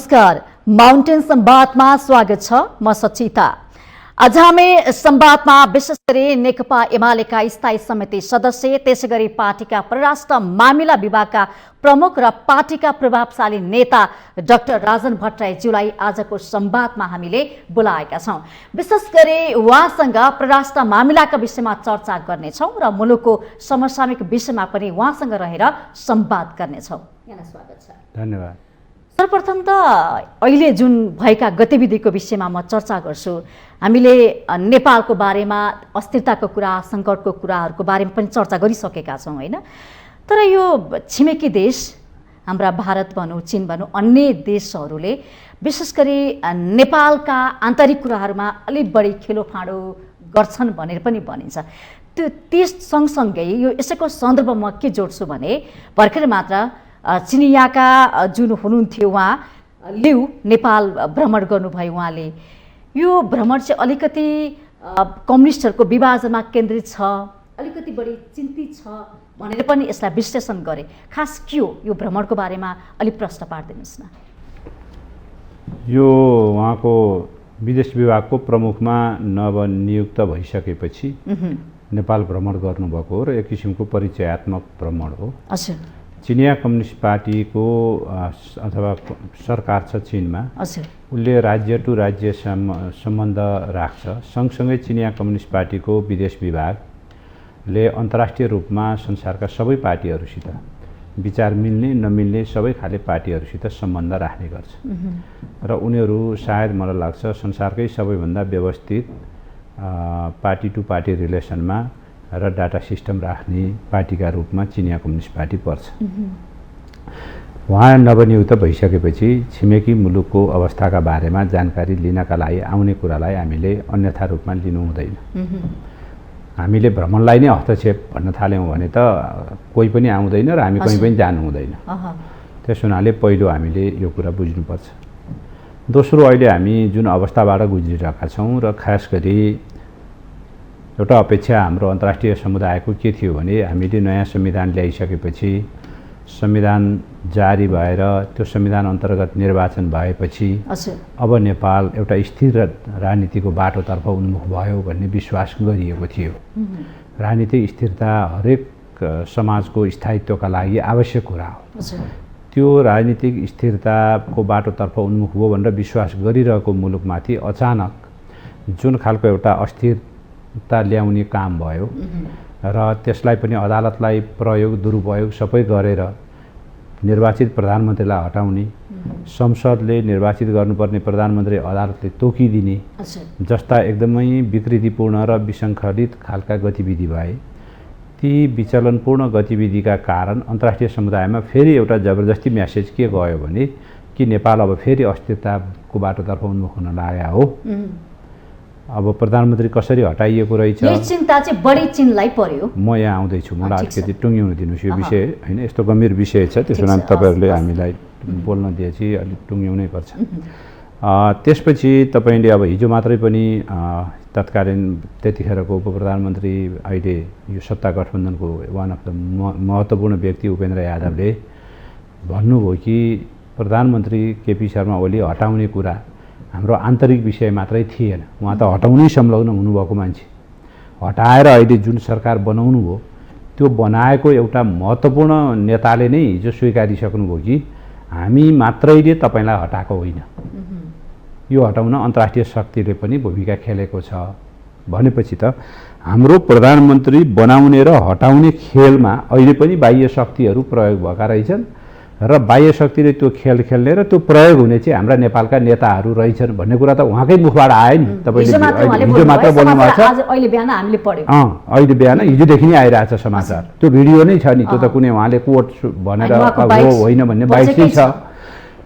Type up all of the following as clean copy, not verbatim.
नमस्कार, माउन्टेन संवादमा स्वागत छ। म सचिता। आज हामी संवादमा विशेष गरी नेकपा एमालेका स्थायी समिति सदस्य, त्यसैगरी पार्टीका परराष्ट्र मामिला विभागका प्रमुख र पार्टीका प्रभावशाली नेता डाक्टर राजन भट्टराईज्यूलाई आजको संवादमा हामीले बोलाएका छौं। विशेष गरी उहाँसँग परराष्ट्र मामिलाका विषयमा चर्चा गर्नेछौं र मुलुकको समसामयिक विषयमा पनि उहाँसँग रहेर संवाद गर्नेछौं। यहाँलाई स्वागत छ। धन्यवाद। सर्वप्रथम त अहिले जुन भएका गतिविधिको विषयमा म चर्चा गर्छु। हामीले नेपालको बारेमा अस्थिरताको कुरा, सङ्कटको कुराहरूको बारेमा पनि चर्चा गरिसकेका छौँ हैन। तर यो छिमेकी देश, हाम्रा भारत भनौँ, चीन भनौँ, अन्य देशहरूले विशेष गरी नेपालका आन्तरिक कुराहरूमा अलिक बढी खेलोफाँडो गर्छन् भनेर पनि भनिन्छ। त्यो त्यस सँगसँगै यो यसैको सन्दर्भमा के जोड्छु भने भर्खर मात्र चिनियाका जुन हुनुहुन्थ्यो उहाँ लिउ नेपाल भ्रमण गर्नुभयो। उहाँले यो भ्रमण चाहिँ अलिकति कम्युनिस्टहरूको विभाजनमा केन्द्रित छ, अलिकति बढी चिन्तित छ भनेर पनि यसलाई विश्लेषण गरे। खास के हो यो भ्रमणको बारेमा अलिक प्रश्न पारिदिनुहोस् न। यो उहाँको विदेश विभागको प्रमुखमा नवनियुक्त भइसकेपछि नेपाल भ्रमण गर्नुभएको हो र एक किसिमको परिचयात्मक भ्रमण हो। हजुर। चिनिया कम्युनिस्ट पार्टीको अथवा सरकार छ चीनमा, उसले राज्य टु राज्य सम्बन्ध राख्छ। सँगसँगै चिनिया कम्युनिस्ट पार्टीको विदेश विभागले अन्तर्राष्ट्रिय रूपमा संसारका सबै पार्टीहरूसित विचार मिल्ने नमिल्ने सबै खाले पार्टीहरूसित सम्बन्ध राख्ने गर्छ र उनीहरू सायद मलाई लाग्छ संसारकै सबैभन्दा व्यवस्थित पार्टी टु पार्टी रिलेसनमा र डाटा सिस्टम राख्ने पार्टीका रूपमा चिनिया कम्युनिस्ट पार्टी पर्छ। उहाँ नवनियुक्त भइसकेपछि छिमेकी मुलुकको अवस्थाका बारेमा जानकारी लिनका लागि आउने कुरालाई हामीले अन्यथा रूपमा लिनु हुँदैन। हामीले भ्रमणलाई नै हस्तक्षेप भन्न थाल्यौँ भने त कोही पनि आउँदैन र हामी कहीँ पनि जानु हुँदैन। त्यस हुनाले पहिलो हामीले यो कुरा बुझ्नुपर्छ। दोस्रो, अहिले हामी जुन अवस्थाबाट गुज्रिरहेका छौँ र खास गरी एउटा अपेक्षा हाम्रो अन्तर्राष्ट्रिय समुदायको के थियो भने हामीले नयाँ संविधान ल्याइसकेपछि, संविधान जारी भएर त्यो संविधान अन्तर्गत निर्वाचन भएपछि अब नेपाल एउटा स्थिर राजनीतिको बाटोतर्फ उन्मुख भयो भन्ने विश्वास गरिएको थियो। राजनीतिक स्थिरता हरेक समाजको स्थायित्वका लागि आवश्यक कुरा हो। त्यो राजनीतिक स्थिरताको बाटोतर्फ उन्मुख भयो भनेर विश्वास गरिरहेको मुलुकमाथि अचानक जुन खालको एउटा अस्थिरता ल्याउने काम भयो र त्यसलाई पनि अदालतलाई प्रयोग दुरुपयोग सबै गरेर निर्वाचित प्रधानमन्त्रीलाई हटाउने, संसदले निर्वाचित गर्नुपर्ने प्रधानमन्त्री अदालतले तोकिदिने जस्ता एकदमै विकृतिपूर्ण र विसङ्खलित खालका गतिविधि भए। ती विचलनपूर्ण गतिविधिका कारण अन्तर्राष्ट्रिय समुदायमा फेरि एउटा जबरजस्ती म्यासेज के गयो भने कि नेपाल अब फेरि अस्थिरताको बाटोतर्फ उन्मुख हुन लागेको हो। अब प्रधानमन्त्री कसरी हटाइएको रहेछ, यो चिन्ता चाहिँ बढी चिनलाई पर्यो। म यहाँ आउँदैछु, मलाई अलिकति टुङ्ग्याउन दिनुहोस् यो विषय होइन। यस्तो गम्भीर विषय छ, त्यसो कारण तपाईँहरूले हामीलाई बोल्न दिएपछि अलिक टुङ्ग्याउनै पर्छ। त्यसपछि तपाईँले अब हिजो मात्रै पनि तत्कालीन त्यतिखेरको उप प्रधानमन्त्री, अहिले यो सत्ता गठबन्धनको वान अफ द महत्त्वपूर्ण व्यक्ति उपेन्द्र यादवले भन्नुभयो कि प्रधानमन्त्री केपी शर्मा ओली हटाउने कुरा हाम्रो आन्तरिक विषय मात्रै थिएन, उहाँ त हटाउनै संलग्न हुनुभएको मान्छे। हटाएर अहिले जुन सरकार बनाउनु भयो त्यो बनाएको एउटा महत्त्वपूर्ण नेताले नै हिजो स्वीकारिसक्नुभयो कि हामी मात्रैले तपाईँलाई हटाएको होइन, यो हटाउन अन्तर्राष्ट्रिय शक्तिले पनि भूमिका खेलेको छ भनेपछि त हाम्रो प्रधानमन्त्री बनाउने र हटाउने खेलमा अहिले पनि बाह्य शक्तिहरू प्रयोग भएका रहेछन् र बाह्य शक्तिले त्यो खेल खेल्ने र त्यो प्रयोग हुने चाहिँ हाम्रा नेपालका नेताहरू रहेछन् भन्ने कुरा त उहाँकै मुखबाट आयो नि। तपाईँले हिजो मात्र बोल्नुभएको छ, अहिले बिहान हामीले पढ्यौँ। अहिले बिहान हिजोदेखि नै आइरहेछ समाचार, त्यो भिडियो नै छ नि, त्यो त कुनै उहाँले कोट भनेर हो होइन भन्ने बाइसै छ।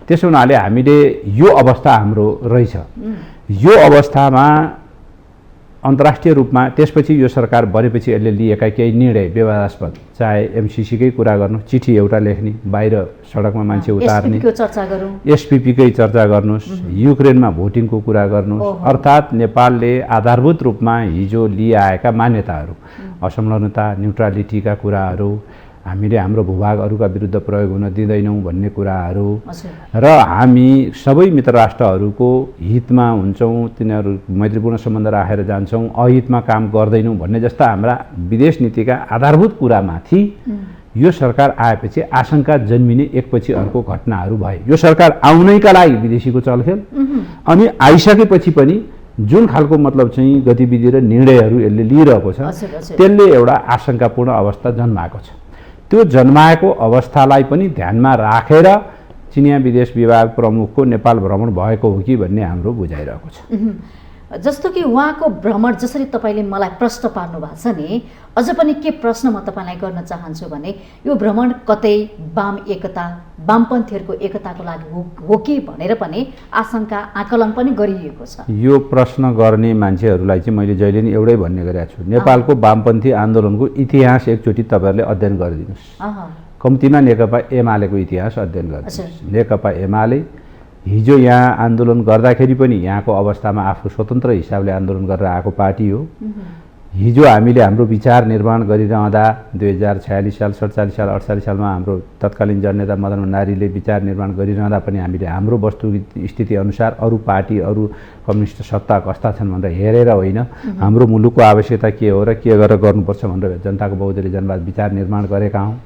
त्यसो हुनाले हामीले यो अवस्था हाम्रो रहेछ। यो अवस्थामा अन्तर्राष्ट्रिय रूपमा त्यसपछि यो सरकार बनेपछि यसले लिएका केही निर्णय विवादास्पद, चाहे एमसिसीकै कुरा गर्नु, चिठी एउटा लेख्ने, बाहिर सडकमा मान्छे उतार्ने, एसपिपीकै चर्चा गर्नुहोस्, युक्रेनमा भोटिङको कुरा गर्नुहोस्, अर्थात् नेपालले आधारभूत रूपमा हिजो लिआएका मान्यताहरू, असंलग्नता, न्युट्रालिटीका कुराहरू, हामीले हाम्रो भूभाग अरूका विरुद्ध प्रयोग हुन दिँदैनौँ भन्ने कुराहरू हजुर र हामी सबै मित्र राष्ट्रहरूको हितमा हुन्छौँ, तिनीहरू मैत्रीपूर्ण सम्बन्ध राखेर जान्छौँ, अहितमा काम गर्दैनौँ भन्ने जस्ता हाम्रा विदेश नीतिका आधारभूत कुरामाथि यो सरकार आएपछि आशंका जन्मिने एकपछि अर्को घटनाहरू भए। यो सरकार आउनैका लागि विदेशीको चलखेल अनि आइसकेपछि पनि जुन खालको मतलब चाहिँ गतिविधि र निर्णयहरू यसले लिइरहेको छ त्यसले एउटा आशंकापूर्ण अवस्था जन्माएको छ। त्यो जन्माएको अवस्थालाई पनि ध्यानमा राखेर चिनिया विदेश विभाग प्रमुखको नेपाल भ्रमण भएको हो कि भन्ने हाम्रो बुझाइरहेको छ। जस्तो कि उहाँको भ्रमण जसरी तपाईँले मलाई प्रश्न पार्नु भएको छ नि, अझ पनि के प्रश्न म तपाईँलाई गर्न चाहन्छु भने यो भ्रमण कतै वाम एकता वामपन्थीहरूको एकताको लागि हो कि भनेर पनि आशंका आकलन पनि गरिएको छ। यो प्रश्न गर्ने मान्छेहरूलाई चाहिँ मैले जहिले नि एउटै भन्ने गरेको छु, नेपालको वामपन्थी आन्दोलनको इतिहास एकचोटि तपाईँहरूले अध्ययन गरिदिनुहोस्। कम्तीमा नेकपा एमालेको इतिहास अध्ययन गरिदिनुहोस्। नेकपा एमाले हिजो यहाँ आन्दोलन गर्दाखेरि पनि यहाँको अवस्थामा आफू स्वतन्त्र हिसाबले आन्दोलन गरेर आएको पार्टी हो। हिजो हामीले हाम्रो विचार निर्माण गरिरहँदा 2046 साल 47 साल 48 सालमा हाम्रो तत्कालीन जननेता मदन भण्डारीले विचार निर्माण गरिरहँदा पनि हामीले हाम्रो वस्तुगत स्थिति अनुसार अरू पार्टी अरू कम्युनिस्ट सत्ता कस्ता छन् भनेर हेरेर होइन, हाम्रो मुलुकको आवश्यकता के हो र के गरेर गर्नुपर्छ भनेर जनताको बहुदलीय जनवाद विचार निर्माण गरेका हौँ।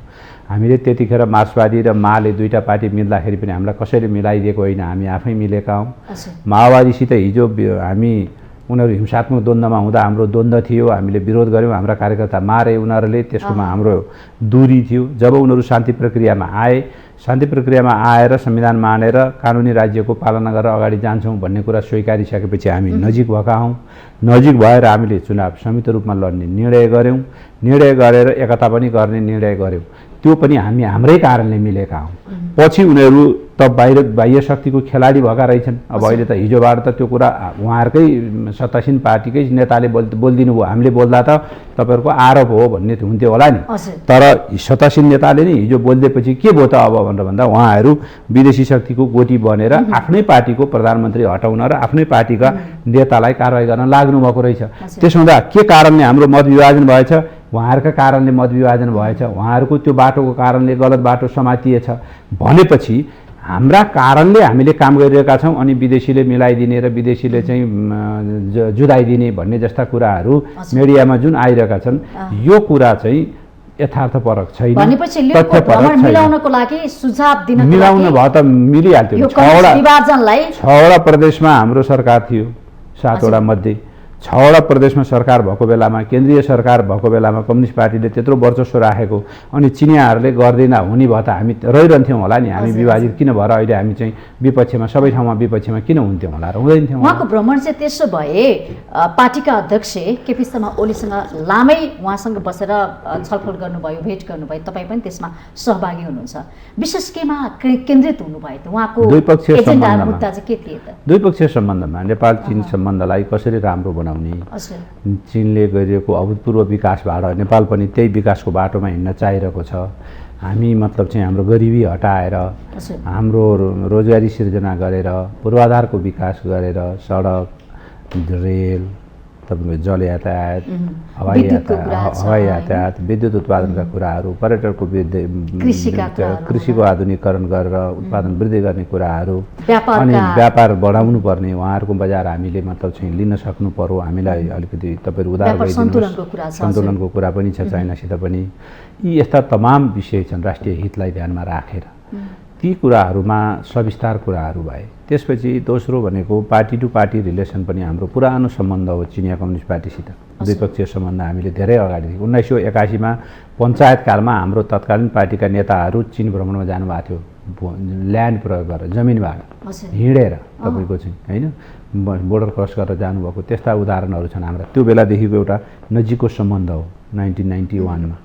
हामीले त्यतिखेर मार्क्सवादी र माले दुईटा पार्टी मिल्दाखेरि पनि हामीलाई कसैले मिलाइदिएको होइन, हामी आफै मिलेका हौँ। माओवादीसित हिजो हामी उनीहरू हिंसात्मक द्वन्द्वमा हुँदा हाम्रो द्वन्द्व थियो, हामीले विरोध गऱ्यौँ, हाम्रा कार्यकर्ता मारे उनीहरूले, त्यसकोमा हाम्रो दूरी थियो। जब उनीहरू शान्ति प्रक्रियामा आए, शान्ति प्रक्रियामा आएर संविधान मानेर कानुनी राज्यको पालना गरेर अगाडि जान्छौँ भन्ने कुरा स्वीकारिसकेपछि हामी नजिक भएका हौँ। नजिक भएर हामीले चुनाव संयुक्त रूपमा लड्ने निर्णय गऱ्यौँ। निर्णय गरेर एकता पनि गर्ने निर्णय गऱ्यौँ। त्यो पनि हामी हाम्रै कारणले मिलेका हौँ। पछि उनीहरू त बाह्य शक्तिको खेलाडी भएका रहेछन्। अब अहिले त हिजोबाट त त्यो कुरा उहाँहरूकै सत्तासीन पार्टीकै नेताले बोलिदिनु भयो, हामीले बोल्दा त तपाईँहरूको आरोप हो भन्ने हुन्थ्यो होला नि। तर सत्तासीन नेताले नि हिजो बोलिदिएपछि के भयो त अब भनेर भन्दा उहाँहरू विदेशी शक्तिको गोटी बनेर आफ्नै पार्टीको प्रधानमन्त्री हटाउन र आफ्नै पार्टीका नेतालाई कारवाही गर्न लाग्नुभएको रहेछ। त्यसो हुँदा के कारणले हाम्रो मत विभाजन भएछ? उहाँहरूका कारणले मत विभाजन भएछ, उहाँहरूको त्यो बाटोको कारणले गलत बाटो समातिएछ भनेपछि हाम्रा कारणले हामीले काम गरिरहेका छौँ अनि विदेशीले मिलाइदिने र विदेशीले चाहिँ जुदाइदिने भन्ने जस्ता कुराहरू मिडियामा जुन आइरहेका छन् यो कुरा चाहिँ यथार्थपरक छैन। मिलाउनको लागि सुझाव दिन मिलाउन भयो त मिलिहाल्थ्यो। 6वटा प्रदेशमा हाम्रो सरकार थियो, 7वटा मध्ये 6वटा प्रदेशमा सरकार भएको बेलामा, केन्द्रीय सरकार भएको बेलामा कम्युनिस्ट पार्टीले त्यत्रो वर्चस्व राखेको अनि चिनियाहरूले गर्दैन हुने भए त हामी रहिरहन्थ्यौँ होला नि। हामी विभाजित किन भएर अहिले हामी चाहिँ विपक्षमा, सबै ठाउँमा विपक्षमा किन हुन्थ्यौँ होला र हुँदैन थियौँ। उहाँको भ्रमण चाहिँ त्यसो भए पार्टीका अध्यक्ष केपी शर्मा ओलीसँग लामै उहाँसँग बसेर छलफल गर्नुभयो, भेट गर्नुभयो, तपाईँ पनि त्यसमा सहभागी हुनुहुन्छ। विशेष केमा केन्द्रित हुनुभयो त? उहाँको एजेन्डा मुद्दा चाहिँ के थिए त? द्विपक्षीय सम्बन्धमा नेपाल चीन सम्बन्धलाई कसरी राम्रो बनाउने, चीनले गरिएको अभूतपूर्व विकासबाट नेपाल पनि त्यही विकासको बाटोमा हिँड्न चाहिरहेको छ। हामी मतलब चाहिँ हाम्रो गरिबी हटाएर हाम्रो रोजगारी सिर्जना गरेर पूर्वाधारको विकास गरेर सडक, रेल, तपाईँको जल यातायात, हवाई यातायात, विद्युत उत्पादनका कुराहरू, पर्यटनको कृषिको आधुनिकीकरण गरेर उत्पादन वृद्धि गर्ने कुराहरू अनि व्यापार बढाउनु पर्ने, उहाँहरूको बजार हामीले मतलब चाहिँ लिन सक्नु पर्यो। हामीलाई अलिकति तपाईँहरू उधार गरिदिनुहोस्, सन्तुलनको कुरा पनि छ चाइनासित पनि। यी यस्ता तमाम विषय छन् राष्ट्रिय हितलाई ध्यानमा राखेर, ती कुराहरूमा सविस्तार कुराहरू भए। त्यसपछि दोस्रो भनेको पार्टी टु पार्टी रिलेसन पनि हाम्रो पुरानो सम्बन्ध हो चिनिया कम्युनिस्ट पार्टीसित। द्विपक्षीय सम्बन्ध हामीले धेरै अगाडि 1981मा पञ्चायतकालमा हाम्रो तत्कालीन पार्टीका नेताहरू चीन भ्रमणमा जानुभएको थियो, ल्यान्ड प्रयोग गरेर, जमिनबाट हिँडेर तपाईँको चाहिँ होइन बोर्डर क्रस गरेर जानुभएको त्यस्ता उदाहरणहरू छन् हाम्रा। त्यो बेलादेखिको एउटा नजिकको सम्बन्ध हो 1991मा।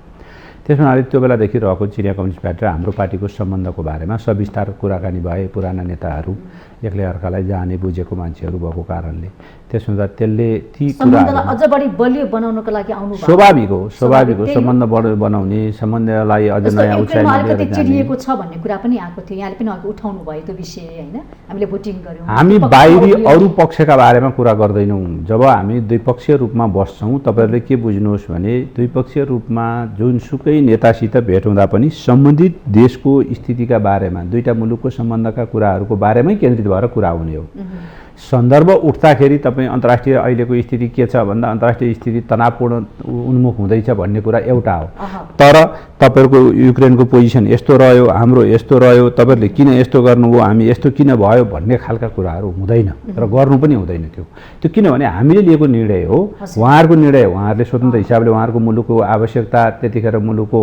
त्यसमा त्यो बेलादेखि रहेको चिनिया कम्युनिस्ट पार्टी र हाम्रो पार्टीको सम्बन्धको बारेमा सविस्तार कुराकानी भए। पुराना नेताहरू एकले अर्कालाई जाने बुझेको मान्छेहरू भएको कारणले त्यसो हुँदा त्यसले ती कुराहरू अझ बढी बलियो बनाउनको लागि आउनु स्वाभाविक हो। सम्बन्ध बढी बनाउने, सम्बन्धलाई अझ नयाँ उचाइमा लिएर जाने चिरिएको छ भन्ने कुरा पनि आएको थियो। यहाँले पनि अघि उठाउनु भयो त्यो विषय होइन? हामीले भोटिङ गर्यौँ, हामी बाहिरी अरू पक्षका बारेमा कुरा गर्दैनौँ। जब हामी द्विपक्षीय रूपमा बस्छौँ, तपाईँहरूले के बुझ्नुहोस् भने द्विपक्षीय रूपमा जुनसुकै कोही नेतासित भेट हुँदा पनि सम्बन्धित देशको स्थितिका बारेमा दुईटा मुलुकको सम्बन्धका कुराहरूको बारेमै केन्द्रित भएर कुरा हुने हो। सन्दर्भ उठ्दाखेरि तपाईँ अन्तर्राष्ट्रिय अहिलेको स्थिति के छ भन्दा अन्तर्राष्ट्रिय स्थिति तनावपूर्ण उन्मुख हुँदैछ भन्ने कुरा एउटा हो। तर तपाईँहरूको युक्रेनको पोजिसन यस्तो रह्यो, हाम्रो यस्तो रह्यो, तपाईँहरूले किन यस्तो गर्नुभयो, हामी यस्तो किन भयो भन्ने खालका कुराहरू हुँदैन र गर्नु पनि हुँदैन। त्यो किनभने हामीले लिएको निर्णय हो, उहाँहरूको निर्णय हो। उहाँहरूले स्वतन्त्र हिसाबले उहाँहरूको मुलुकको आवश्यकता त्यतिखेर मुलुकको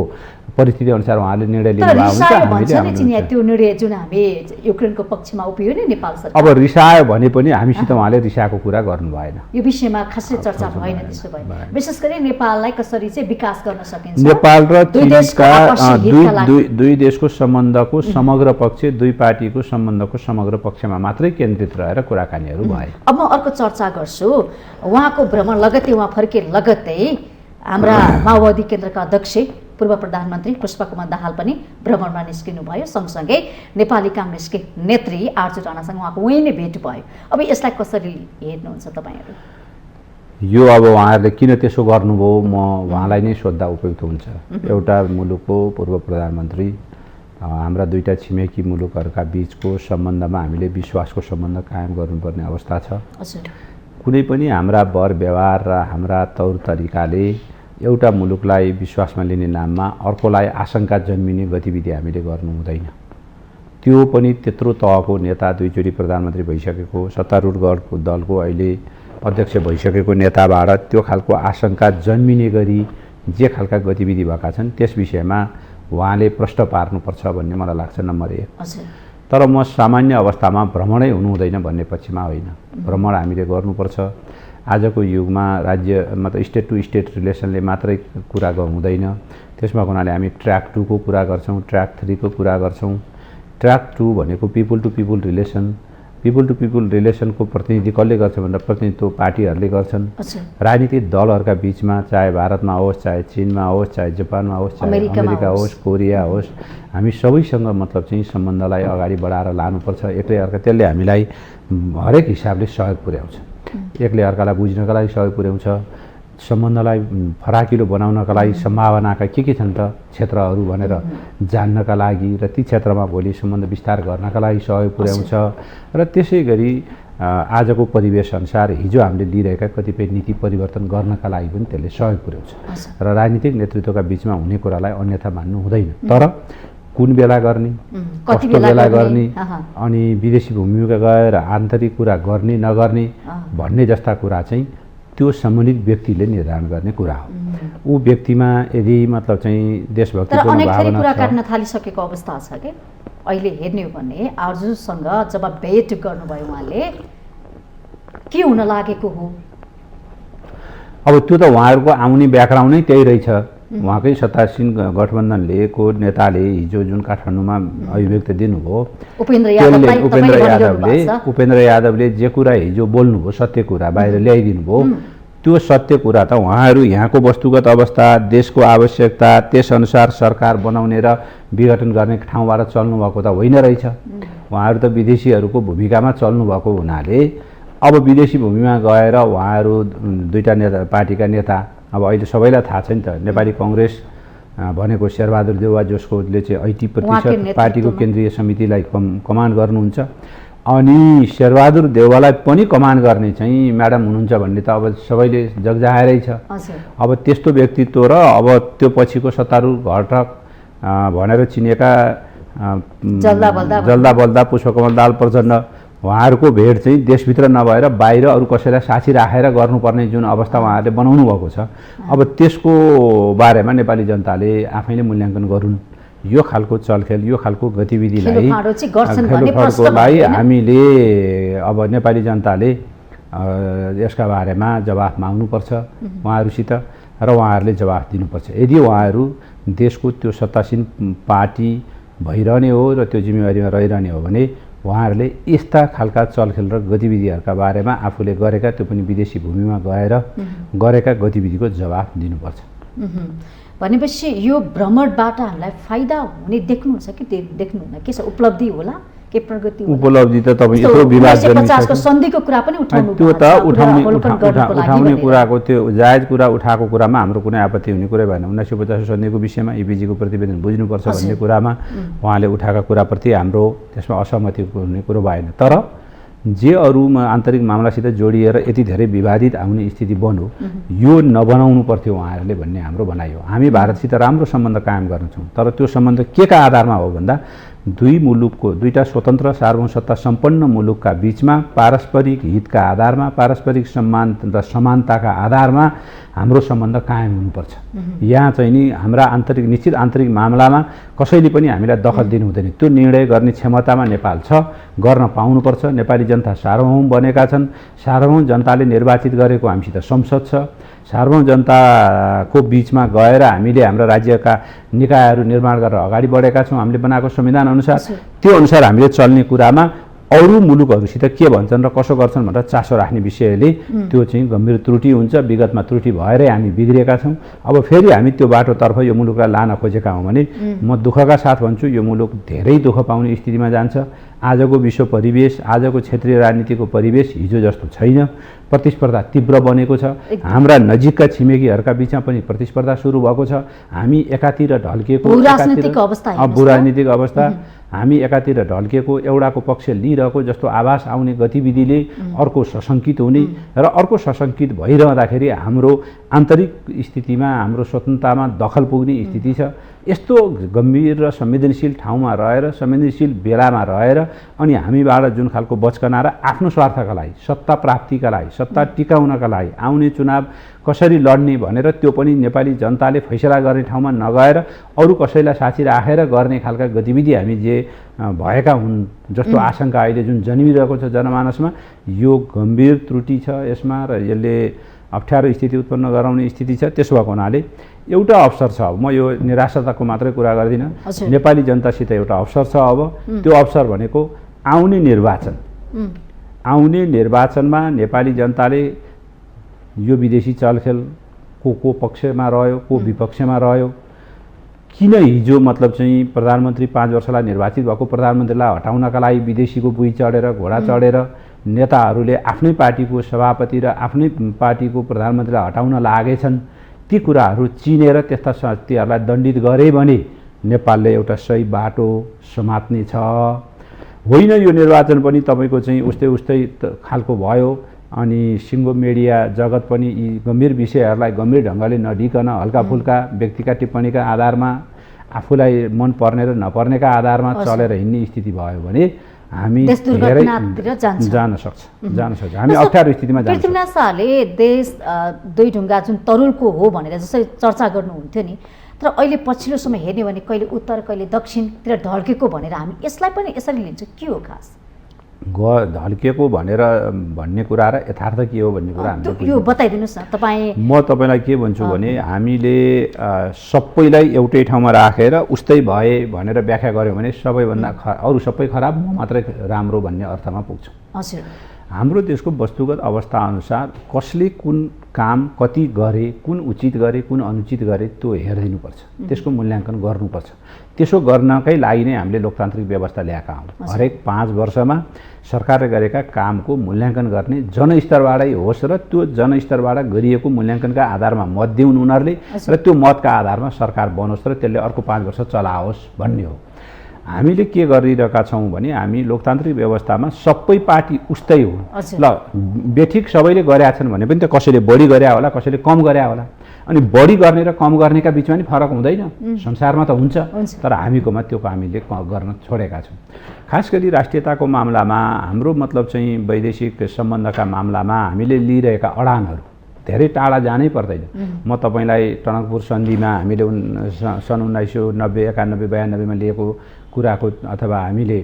परिस्थिति अनुसार उहाँले निर्णय लिनुभएको हुन्छ। त्यो निर्णय जुन हामी युक्रेनको पक्षमा उभियो नि नेपाल सरकार, अब रिसायो भने पनि हामीसित उहाँले रिसाएको कुरा गर्नु भएन। यो विषयमा खासै चर्चा भएन। त्यसो भए विशेष गरी नेपाललाई कसरी चाहिँ विकास गर्न सकिन्छ, नेपाल र चीनका दुई देशको सम्बन्धको समग्र पक्ष, दुई पार्टीको सम्बन्धको समग्र पक्षमा मात्रै केन्द्रित रहेर कुराकानीहरू भए। अब म अर्को चर्चा गर्छु। उहाँको भ्रमण लगत्तै उहाँ फर्के लगत्तै हाम्रा माओवादी केन्द्रका अध्यक्ष पूर्व प्रधानमन्त्री पुष्पकमल दाहाल पनि भ्रमणमा निस्किनुभयो। सँगसँगै नेपाली काङ्ग्रेसकै नेत्री आरजु राणासँग उहाँको उहीँ नै भेट भयो। अब यसलाई कसरी हेर्नुहुन्छ तपाईँहरू? यो अब उहाँहरूले किन त्यसो गर्नुभयो म उहाँलाई नै सोद्धा उपयुक्त हुन्छ। एउटा मुलुकको पूर्व प्रधानमन्त्री, हाम्रा दुईटा छिमेकी मुलुकहरूका बिचको सम्बन्धमा हामीले विश्वासको सम्बन्ध कायम गर्नुपर्ने अवस्था छ। कुनै पनि हाम्रा वर व्यवहार र हाम्रा तौर तरिकाले एउटा मुलुकलाई विश्वासमा लिने नाममा अर्कोलाई आशंका जन्मिने गतिविधि हामीले गर्नु हुँदैन। त्यो पनि त्यत्रो तहको नेता, दुईचोटि प्रधानमन्त्री भइसकेको, सत्तारूढ दलको अहिले अध्यक्ष भइसकेको नेताबाट त्यो खालको आशंका जन्मिने गरी जे खालका गतिविधि भएका छन् त्यस विषयमा उहाँले प्रश्न पार्नुपर्छ भन्ने मलाई लाग्छ नम्बर 1। तर म सामान्य अवस्थामा भ्रमणै हुनु हुँदैन भन्ने पक्षमा होइन। भ्रमण हामीले गर्नुपर्छ। आजको युगमा राज्य मतलब स्टेट टु स्टेट रिलेसनले मात्रै कुरा हुँदैन। त्यसमा हुनाले हामी ट्र्याक 2 को कुरा गर्छौँ, ट्र्याक 3 को कुरा गर्छौँ। ट्र्याक 2 भनेको people to people relation. People to people रिलेसनको प्रतिनिधि कसले गर्छ भन्दा प्रतिनिधित्व पार्टीहरूले गर्छन्। राजनीतिक दलहरूका बिचमा, चाहे भारतमा होस्, चाहे चीनमा होस्, चाहे जापानमा होस्, चाहे अमेरिका होस्, कोरिया होस्, हामी सबैसँग मतलब चाहिँ सम्बन्धलाई अगाडि बढाएर लानुपर्छ। एक्लै अर्का त्यसले हामीलाई हरेक हिसाबले सहयोग पुर्याउँछ। एकले अर्कालाई बुझ्नका लागि सहयोग पुर्याउँछ, सम्बन्धलाई फराकिलो बनाउनका लागि सम्भावनाका के छन् त क्षेत्रहरू भनेर जान्नका लागि र ती क्षेत्रमा भोलि सम्बन्ध विस्तार गर्नका लागि सहयोग पुर्याउँछ। र त्यसै गरी आजको परिवेश अनुसार हिजो हामीले लिइरहेका कतिपय नीति परिवर्तन गर्नका लागि पनि त्यसले सहयोग पुर्याउँछ। र राजनीतिक नेतृत्वका बिचमा हुने कुरालाई अन्यथा मान्नु हुँदैन। तर कुन बेला गर्ने, कस्तो बेला गर्ने, अनि विदेशी भूमिका गएर आन्तरिक कुरा गर्ने नगर्ने भन्ने जस्ता कुरा चाहिँ त्यो सम्बन्धित व्यक्तिले निर्धारण गर्ने कुरा हो। ऊ व्यक्तिमा यदि मतलब चाहिँ देशभक्तिपूर्ण भावना कुरा काट्न थालिसकेको अवस्था छ के अहिले हेर्ने हो भने आरजुसँग जब भेट गर्नुभयो उहाँले के हुन लागेको हो? अब त्यो त उहाँहरूको आउने ब्याकग्राउन्ड नै त्यही रहेछ। उहाँकै सत्तासीन गठबन्धनले को नेताले हिजो जुन काठमाडौँमा अभिव्यक्ति दिनुभयो, उपेन्द्र यादवले जे कुरा हिजो बोल्नुभयो सत्य कुरा बाहिर ल्याइदिनु भयो। त्यो सत्य कुरा त उहाँहरू यहाँको वस्तुगत अवस्था, देशको आवश्यकता, त्यसअनुसार सरकार बनाउने र विघटन गर्ने ठाउँबाट चल्नुभएको त होइन रहेछ। उहाँहरू त विदेशीहरूको भूमिकामा चल्नुभएको हुनाले अब विदेशी भूमिमा गएर उहाँहरू दुईटा नेता पार्टीका नेता, अब अहिले सबैलाई थाहा छ नि त, नेपाली कङ्ग्रेस भनेको शेरबहादुर देउवा जसकोले चाहिँ 80% पार्टीको केन्द्रीय समितिलाई कमान्ड गर्नुहुन्छ, अनि शेरबहादुर देउवालाई पनि कमान्ड गर्ने चाहिँ म्याडम हुनुहुन्छ भन्ने त अब सबैले जगजाहेरै छ। अब त्यस्तो व्यक्तित्व र अब त्यो पछिको सत्तारूढ घटक भनेर चिनेका जल्दा बल्दा पुष्पकमल दाहाल प्रचण्ड, उहाँहरूको भेट चाहिँ देशभित्र नभएर बाहिर अरू कसैलाई साक्षी राखेर गर्नुपर्ने जुन अवस्था उहाँहरूले बनाउनु भएको छ, अब त्यसको बारेमा नेपाली जनताले आफैले मूल्याङ्कन गरून्। यो खालको चलखेल, यो खालको गतिविधिलाई हामीले अब नेपाली जनताले यसका बारेमा जवाफ माग्नुपर्छ उहाँहरूसित र उहाँहरूले जवाफ दिनुपर्छ। यदि उहाँहरू देशको त्यो सत्तासीन पार्टी भइरहने हो र त्यो जिम्मेवारीमा रहिरहने हो भने उहाँहरूले यस्ता खालका चलखेल र गतिविधिहरूका बारेमा आफूले गरेका, त्यो पनि विदेशी भूमिमा गएर गरेका गतिविधिको जवाफ दिनुपर्छ। भनेपछि यो भ्रमणबाट हामीलाई फाइदा हुने देख्नुहुन्छ कि देख्नुहुन्न? के छ, उपलब्धि होला के प्रगति उपलब्धि त तपाईँ यत्रो विवाद 1950 को सन्धिको कुरा पनि उठाउनु त्यो त उठाउने उठाउने कुराको त्यो जायज कुरा उठाएको कुरामा हाम्रो कुनै आपत्ति हुने कुरै भएन। 1950 सन्धिको विषयमा इपिजीको प्रतिवेदन बुझ्नुपर्छ भन्ने कुरामा उहाँले उठाएका कुराप्रति हाम्रो त्यसमा असहमति हुने कुरो भएन। तर जे अरूमा आन्तरिक मामलासित जोडिएर यति धेरै विवादित आउने स्थिति बन्यो, यो नबनाउनु पर्थ्यो उहाँहरूले भन्ने हाम्रो भनाइ हो। हामी भारतसित राम्रो सम्बन्ध कायम गर्न छौँ, तर त्यो सम्बन्ध के का आधारमा हो भन्दा दुईटा स्वतन्त्र सार्वभौमसत्ता सम्पन्न मुलुकका बीचमा पारस्परिक हितका आधारमा, पारस्परिक सम्मान र समानताका आधारमा हाम्रो सम्बन्ध कायम हुनुपर्छ। यहाँ चाहिँ नि हाम्रा निश्चित आन्तरिक मामलामा कसैले पनि हामीलाई दखल दिनु हुँदैन। त्यो निर्णय गर्ने क्षमतामा नेपाल छ, गर्न पाउनुपर्छ। नेपाली जनता सार्वभौम बनेका छन्, सार्वभौम जनताले निर्वाचित गरेको हामीसित संसद छ। सार्वभौम जनताको बीचमा गएर हामीले हाम्रा राज्यका निकायहरू निर्माण गरेर अगाडि बढेका छौँ हामीले बनाएको संविधान अनुसार। त्यो अनुसार हामीले चल्ने कुरामा अरू मुलुकहरूसित के भन्छन् र कसो गर्छन् भनेर चासो राख्ने विषयले त्यो चाहिँ गम्भीर त्रुटि हुन्छ। विगतमा त्रुटि भएरै हामी बिग्रिएका छौँ। अब फेरि हामी त्यो बाटोतर्फ यो मुलुकलाई लान खोजेका हौँ भने म दुःखका साथ भन्छु, यो मुलुक धेरै दुःख पाउने स्थितिमा जान्छ। आजको विश्व परिवेश, आजको क्षेत्रीय राजनीतिको परिवेश हिजो जस्तो छैन। प्रतिस्पर्धा तीव्र बनेको छ। हाम्रा नजिकका छिमेकीहरूका बिचमा पनि प्रतिस्पर्धा सुरु भएको छ। हामी एकातिर ढल्किएको भूराजनीतिक अवस्था, हामी एकातिर ढल्किएको, एउटाको पक्ष लिइरहेको जस्तो आभास आउने गतिविधिले अर्को सशङ्कित हुने र अर्को सशङ्कित भइरहँदाखेरि हाम्रो आन्तरिक स्थितिमा, हाम्रो स्वतन्त्रतामा दखल पुग्ने स्थिति छ। यस्तो गम्भीर र संवेदनशील ठाउँमा रहेर, संवेदनशील बेलामा रहेर अनि हामीबाट जुन खालको बचकना र आफ्नो स्वार्थका लागि, सत्ता प्राप्तिका लागि, सत्ता टिकाउनका लागि आउने चुनाव कसरी लड्ने भनेर त्यो पनि नेपाली जनताले फैसला गर्ने ठाउँमा नगएर अरू कसैलाई साक्षी राखेर गर्ने खालका गतिविधि हामी जे भएका हुन् जस्तो आशंका अहिले जुन जन्मिरहेको छ जनमानसमा, यो गम्भीर त्रुटि छ यसमा र यसले अप्ठ्यारो स्थिति उत्पन्न गराउने स्थिति छ। त्यसो भएको हुनाले एउटा अवसर छ। अब म यो निराशाताको मात्रै कुरा गर्दिनँ, नेपाली जनतासित एउटा अवसर छ। अब त्यो अवसर भनेको आउने निर्वाचन। आउने निर्वाचनमा नेपाली जनताले यो विदेशी चलखेल को पक्षमा रह्यो, को विपक्षमा रह्यो, किन हिजो मतलब चाहिँ प्रधानमन्त्री 5 वर्षलाई निर्वाचित भएको प्रधानमन्त्रीलाई हटाउनका लागि विदेशीको बुई चढेर, घोडा चढेर नेताहरूले आफ्नै पार्टीको सभापति र आफ्नै पार्टीको प्रधानमन्त्रीलाई हटाउन लागेछन्। ती कुराहरू चिनेर त्यस्ता शक्तिहरूलाई दण्डित गरे भने नेपालले एउटा सही बाटो समात्ने छ। होइन यो निर्वाचन पनि तपाईँको चाहिँ उस्तै खालको भयो अनि सिङ्गो मिडिया जगत पनि यी गम्भीर विषयहरूलाई गम्भीर ढङ्गले नढिकन हल्काफुल्का व्यक्तिका टिप्पणीका आधारमा, आफूलाई मन पर्ने र नपर्नेका आधारमा चलेर हिँड्ने स्थिति भयो भने हामी धेरै जान सक्छ। हामी अप्ठ्यारो स्थितिमा जान्छौँ। पृथ्वीनाथ शाहले देश दुई ढुङ्गा जुन तरुलको हो भनेर जसरी चर्चा गर्नुहुन्थ्यो नि, तर अहिले पछिल्लो समय हेर्ने भने कहिले उत्तर कहिले दक्षिणतिर ढल्केको भनेर हामी यसलाई पनि यसरी लिन्छौँ। के हो खास ढल्किएको भन्ने कुरा र यथार्थ के हो भन्ने कुरा हामीले यो बताइदिनुहोस् न तपाईँ। म तपाईँलाई के भन्छु भने हामीले सबैलाई एउटै ठाउँमा राखेर उस्तै भए भनेर व्याख्या गऱ्यौँ भने सबैभन्दा अरू सबै खराब, म मात्रै राम्रो भन्ने अर्थमा पुग्छौँ। हजुर, हाम्रो देशको वस्तुगत अवस्था अनुसार कसले कुन काम कति गरे, कुन उचित गरे, कुन अनुचित गरे त्यो हेरिदिनुपर्छ, त्यसको मूल्याङ्कन गर्नुपर्छ। त्यसो गर्नकै लागि नै हामीले लोकतान्त्रिक व्यवस्था ल्याएका हौँ। हरेक 5 वर्षमा सरकारले गरेका कामको मूल्याङ्कन गर्ने जनस्तरबाटै होस् र त्यो जनस्तरबाट गरिएको मूल्याङ्कनका आधारमा मत दिउन् उनीहरूले र त्यो मतका आधारमा सरकार बनोस् र त्यसले अर्को 5 वर्ष चलाओस् भन्ने हो। हामीले के गरिरहेका छौँ भने हामी लोकतान्त्रिक व्यवस्थामा सबै पार्टी उस्तै हो। ल बेठिक सबैले गरेका छन् भने पनि त कसैले बढी गरे होला, कसैले कम गरे होला। अनि बढी गर्ने र कम गर्नेका बिचमा नि फरक हुँदैन, संसारमा त हुन्छ। तर हामीकोमा त्यो हामीले गर्न छोडेका छौँ। खास गरी राष्ट्रियताको मामलामा, हाम्रो मतलब चाहिँ वैदेशिक सम्बन्धका मामलामा हामीले लिइरहेका अडानहरू धेरै टाढा जानै पर्दैन। म तपाईँलाई टनकपुर सन्धिमा हामीले सन् 1990, 91, 92मा लिएको कुराको अथवा हामीले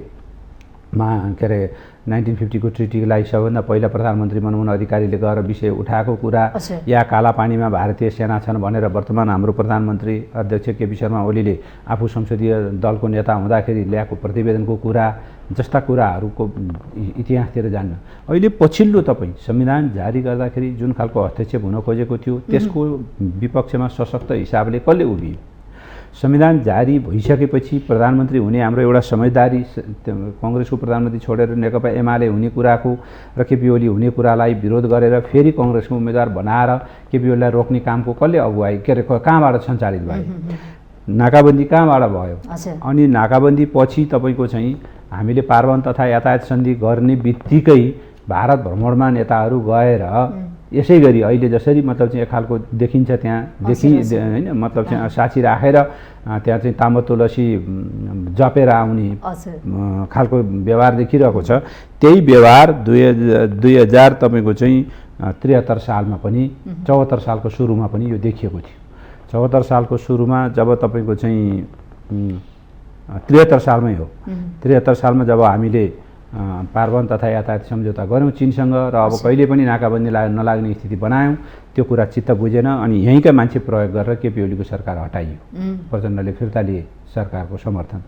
के अरे 1950 को ट्रिटीलाई सबभन्दा पहिला प्रधानमन्त्री मनमोहन अधिकारीले गएर विषय उठाएको कुरा, या कालापानीमा भारतीय सेना छन् भनेर वर्तमान हाम्रो प्रधानमन्त्री अध्यक्ष केपी शर्मा ओलीले आफू संसदीय दलको नेता हुँदाखेरि ल्याएको प्रतिवेदनको कुरा जस्ता कुराहरूको इतिहासतिर जान्न। अहिले पछिल्लो तपाईँ संविधान जारी गर्दाखेरि जुन खालको हस्तक्षेप हुन खोजेको थियो त्यसको विपक्षमा सशक्त हिसाबले कसले उभियो? संविधान जारी भइसकेपछि प्रधानमन्त्री हुने हाम्रो एउटा समझदारी कङ्ग्रेसको प्रधानमन्त्री छोडेर नेकपा एमाले हुने कुराको र केपी ओली हुने कुरालाई विरोध गरेर फेरि कङ्ग्रेसको उम्मेदवार बनाएर केपी ओलीलाई रोक्ने कामको कसले अगुवाई के अरे कहाँबाट सञ्चालित भयो? नाकाबन्दी कहाँबाट भयो? अनि नाकाबन्दी पछि तपाईँको चाहिँ हामीले पार्वन तथा यातायात सन्धि गर्ने बित्तिकै भारत भ्रमणमा नेताहरू गएर यसै गरी अहिले जसरी मतलब चाहिँ एक खालको देखिन्छ त्यहाँ होइन मतलब चाहिँ साक्षी राखेर त्यहाँ चाहिँ ताम्र तुलसी जपेर आउने खालको व्यवहार देखिरहेको छ। त्यही व्यवहार 2000 तपाईँको चाहिँ 73 सालमा पनि 74 सालको सुरुमा पनि यो देखिएको थियो। 74 सालको सुरुमा जब तपाईँको चाहिँ 73 सालमै हो, 73 सालमा जब हामीले पार्वन तथा यातायात सम्झौता गऱ्यौँ चीनसँग र अब कहिले पनि नाकाबन्दी नलाग्ने स्थिति बनायौँ, त्यो कुरा चित्त बुझेन अनि यहीँका मान्छे प्रयोग गरेर केपी ओलीको सरकार हटाइयो। प्रचण्डले फिर्ता लिए सरकारको समर्थन।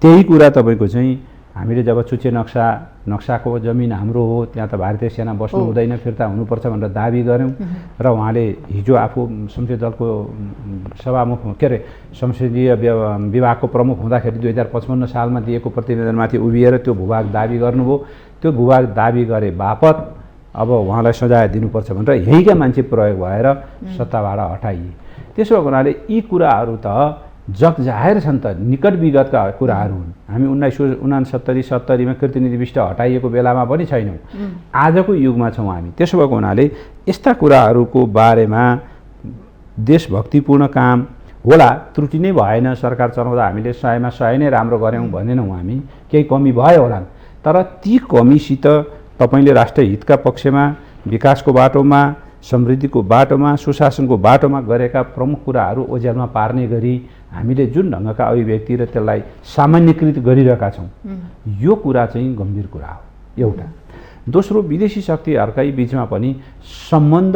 त्यही कुरा तपाईँको चाहिँ हामीले जब चुच्चे नक्साको जमिन हाम्रो हो, त्यहाँ त भारतीय सेना बस्नु हुँदैन, फिर्ता हुनुपर्छ भनेर दाबी गऱ्यौँ र उहाँले हिजो आफू संसदीय दलको सभामुख के अरे संसदीय विभागको प्रमुख हुँदाखेरि 2055 सालमा दिएको प्रतिवेदनमाथि उभिएर त्यो भूभाग दाबी गर्नुभयो। त्यो भूभाग दाबी गरे बापत अब उहाँलाई सजाय दिनुपर्छ भनेर यहीँका मान्छे प्रयोग भएर सत्ताबाट हटाइए। त्यसो भएको हुनाले यी कुराहरू त जगजाहेर छन् त, निकट विगतका कुराहरू हुन्। हामी 1969-70मा कृतिनिधि विष्ट हटाइएको बेलामा पनि छैनौँ, आजको युगमा छौँ हामी। त्यसो भएको हुनाले यस्ता कुराहरूको बारेमा देशभक्तिपूर्ण काम होला, त्रुटि नै भएन, सरकार चलाउँदा हामीले 100मा 100 नै राम्रो गऱ्यौँ भनेनौँ हामी, केही कमी भयो होला। तर ती कमीसित तपाईँले राष्ट्रहितका पक्षमा, विकासको बाटोमा, समृद्धिको बाटोमा, सुशासनको बाटोमा गरेका प्रमुख कुराहरू ओझेलमा पार्ने गरी हामीले जुन ढङ्गका अभिव्यक्ति र त्यसलाई सामान्यकृत गरिरहेका छौँ, यो कुरा चाहिँ गम्भीर कुरा हो एउटा। दोस्रो, विदेशी शक्तिहरूकै बिचमा पनि सम्बन्ध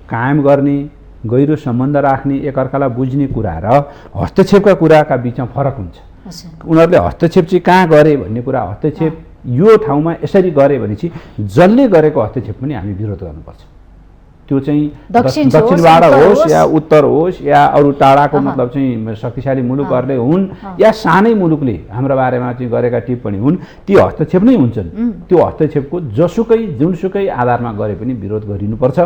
कायम गर्ने, गहिरो सम्बन्ध राख्ने, एकअर्कालाई बुझ्ने कुरा र हस्तक्षेपका कुराका बिचमा फरक हुन्छ। उनीहरूले हस्तक्षेप चाहिँ कहाँ गरे भन्ने कुरा, हस्तक्षेप यो ठाउँमा यसरी गरे भनेपछि जसले गरेको हस्तक्षेप पनि हामी विरोध गर्नुपर्छ। त्यो चाहिँ दक्षिणबाट होस् या उत्तर होस् या अरू टाढाको मतलब चाहिँ शक्तिशाली मुलुकहरूले हुन् या सानै मुलुकले हाम्रो बारेमा चाहिँ गरेका टिप्पणी हुन्, ती हस्तक्षेप नै हुन्छन्। त्यो हस्तक्षेपको जसुकै जुनसुकै आधारमा गरे पनि विरोध गरिनुपर्छ।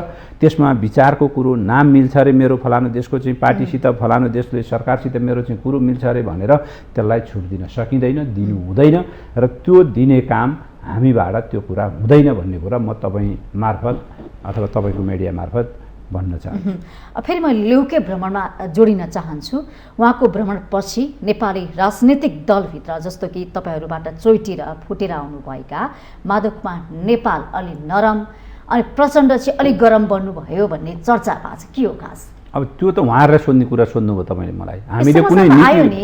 त्यसमा विचारको कुरो, नाम मिल्छ अरे मेरो फलानु देशको चाहिँ पार्टीसित, फलानु देशले सरकारसित मेरो चाहिँ कुरो मिल्छ अरे भनेर त्यसलाई छुट दिन सकिँदैन, दिनु हुँदैन र त्यो दिने काम हामीबाट त्यो कुरा हुँदैन भन्ने कुरा म तपाईँ मार्फत अथवा तपाईँको मिडिया मार्फत भन्न चाहन्छु। फेरि म ल्युके भ्रमणमा जोडिन चाहन्छु। उहाँको भ्रमणपछि नेपाली राजनीतिक दलभित्र जस्तो कि तपाईँहरूबाट चोइटेर फुटेर आउनुभएका माधव कुमार नेपाल अलि नरम अनि प्रचण्ड चाहिँ अलिक गरम बन्नुभयो भन्ने चर्चा भएको छ, के हो खास? अब त्यो त उहाँहरूलाई सोध्ने कुरा सोध्नुभयो तपाईँले मलाई। हामीले कुनै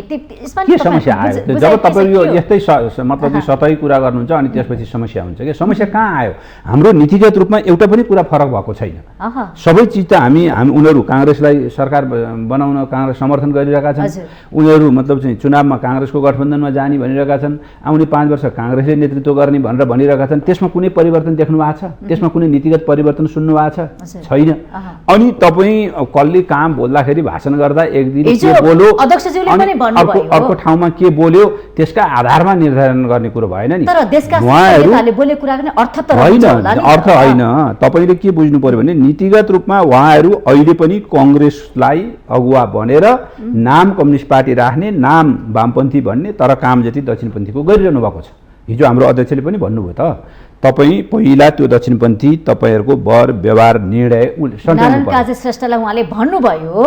के समस्या आयो जब तपाईँ यो यस्तै मतलब चाहिँ सतही कुरा गर्नुहुन्छ अनि त्यसपछि समस्या हुन्छ कि? समस्या कहाँ आयो? हाम्रो नीतिगत रूपमा एउटा पनि कुरा फरक भएको छैन। सबै चिज त हामी उनीहरू काङ्ग्रेसलाई सरकार बनाउन काङ्ग्रेस समर्थन गरिरहेका छन्, उनीहरू मतलब चाहिँ चुनावमा काङ्ग्रेसको गठबन्धनमा जाने भनिरहेका छन्, आउने 5 वर्ष काङ्ग्रेसले नेतृत्व गर्ने भनेर भनिरहेका छन्। त्यसमा कुनै परिवर्तन देख्नु भएको छ? त्यसमा कुनै नीतिगत परिवर्तन सुन्नु भएको छ? छैन। अनि तपाईँ काम बोल्दाखेरि भाषण गर्दा एक दिन के बोल्यो, अर्को ठाउँमा के बोल्यो, त्यसका आधारमा निर्धारण गर्ने कुरो भएन नि। अर्थ होइन। तपाईँले के बुझ्नु पर्यो भने नीतिगत रूपमा उहाँहरू अहिले पनि कङ्ग्रेसलाई अगुवा बनेर नाम कम्युनिस्ट पार्टी राख्ने, नाम वामपन्थी भन्ने, तर काम जति दक्षिणपन्थीको गरिरहनु भएको छ। हिजो हाम्रो अध्यक्षले पनि भन्नुभयो त, तपाईँ पहिला त्यो दक्षिणपन्थी तपाईँहरूको वर व्यवहार निर्णय नारायण काजी श्रेष्ठलाई उहाँले भन्नुभयो,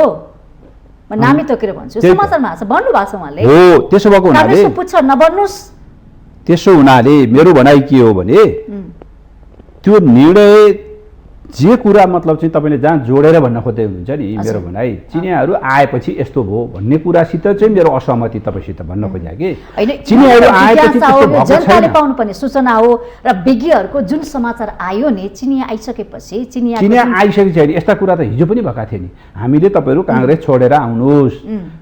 नामी तोकेर भन्छु, समाचारमा भन्नुभएको छ उहाँले। हो, त्यसो भएको हुनाले पुच्छ नबन्नुस्। त्यसो हुनाले मेरो भनाइ के हो भने त्यो निर्णय जे कुरा मतलब चाहिँ तपाईँले जहाँ जोडेर भन्न खोज्दै हुनुहुन्छ नि, मेरो भनाइ चिनियाहरू आएपछि यस्तो भयो भन्ने कुरासित चाहिँ मेरो असहमति तपाईँसित भन्न खोजेँ कि चिनियाहरू आएपछि जनताले पाउनुपर्ने सूचना हो र विज्ञहरूको जुन समाचार आयो नि, चिनिया आइसकेपछि चिनिया आइसकेको छैन। यस्ता कुरा त हिजो पनि भएका थिए नि, हामीले तपाईँहरू काङ्ग्रेस छोडेर आउनुहोस्,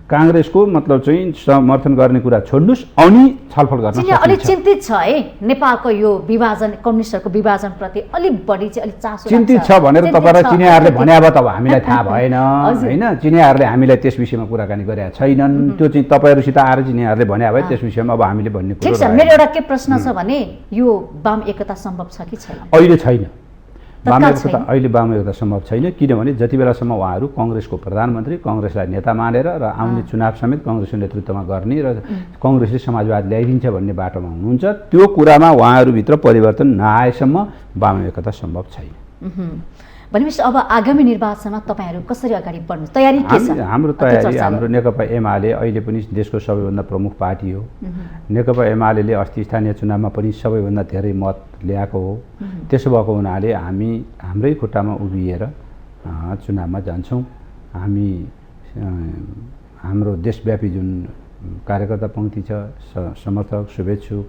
काङ्ग्रेसको मतलब चाहिँ समर्थन गर्ने कुरा छोड्नुहोस् अनि छलफल गर्न सकिन्छ। अलिक चिन्तित छ है नेपालको यो विभाजन, कम्युनिस्टहरूको विभाजन प्रति अलिक बढी चाहिँ अलिक चासो। चिन्तित त्यति छ भनेर तपाईँलाई चिनियाहरूले भने अब त हामीलाई थाहा भएन हजुर। होइन, चिनियाहरूले हामीलाई त्यस विषयमा कुराकानी गरेका छैनन्, त्यो चाहिँ तपाईँहरूसित आएर चिनियाहरूले भने भए त्यस विषयमा अब हामीले भन्ने ठिक कुरो छ। मेरो एउटा के प्रश्न छ भने यो वाम एकता सम्भव छ कि छैन? अहिले छैन। वाम तत्काल एकता छैन। अहिले वाम एकता सम्भव छैन, किनभने जति बेलासम्म उहाँहरू कङ्ग्रेसको प्रधानमन्त्री, कङ्ग्रेसलाई नेता मानेर र आउने चुनाव समेत कङ्ग्रेसको नेतृत्वमा गर्ने र कङ्ग्रेसले समाजवाद ल्याइदिन्छ भन्ने बाटोमा हुनुहुन्छ, त्यो कुरामा उहाँहरूभित्र परिवर्तन नआएसम्म वाम एकता सम्भव छैन। भनेपछि अब आगामी निर्वाचनमा तपाईँहरू कसरी अगाडि बढ्नु तयारी के छ? हाम्रो तयारी, हाम्रो नेकपा एमाले अहिले पनि देशको सबैभन्दा प्रमुख पार्टी हो। नेकपा एमाले अस्ति स्थानीय चुनावमा पनि सबैभन्दा धेरै मत ल्याएको हो। त्यसो भएको हुनाले हामी हाम्रै खुट्टामा उभिएर चुनावमा जान्छौँ। हामी हाम्रो देशव्यापी जुन कार्यकर्ता पङ्क्ति छ, समर्थक, शुभेच्छुक,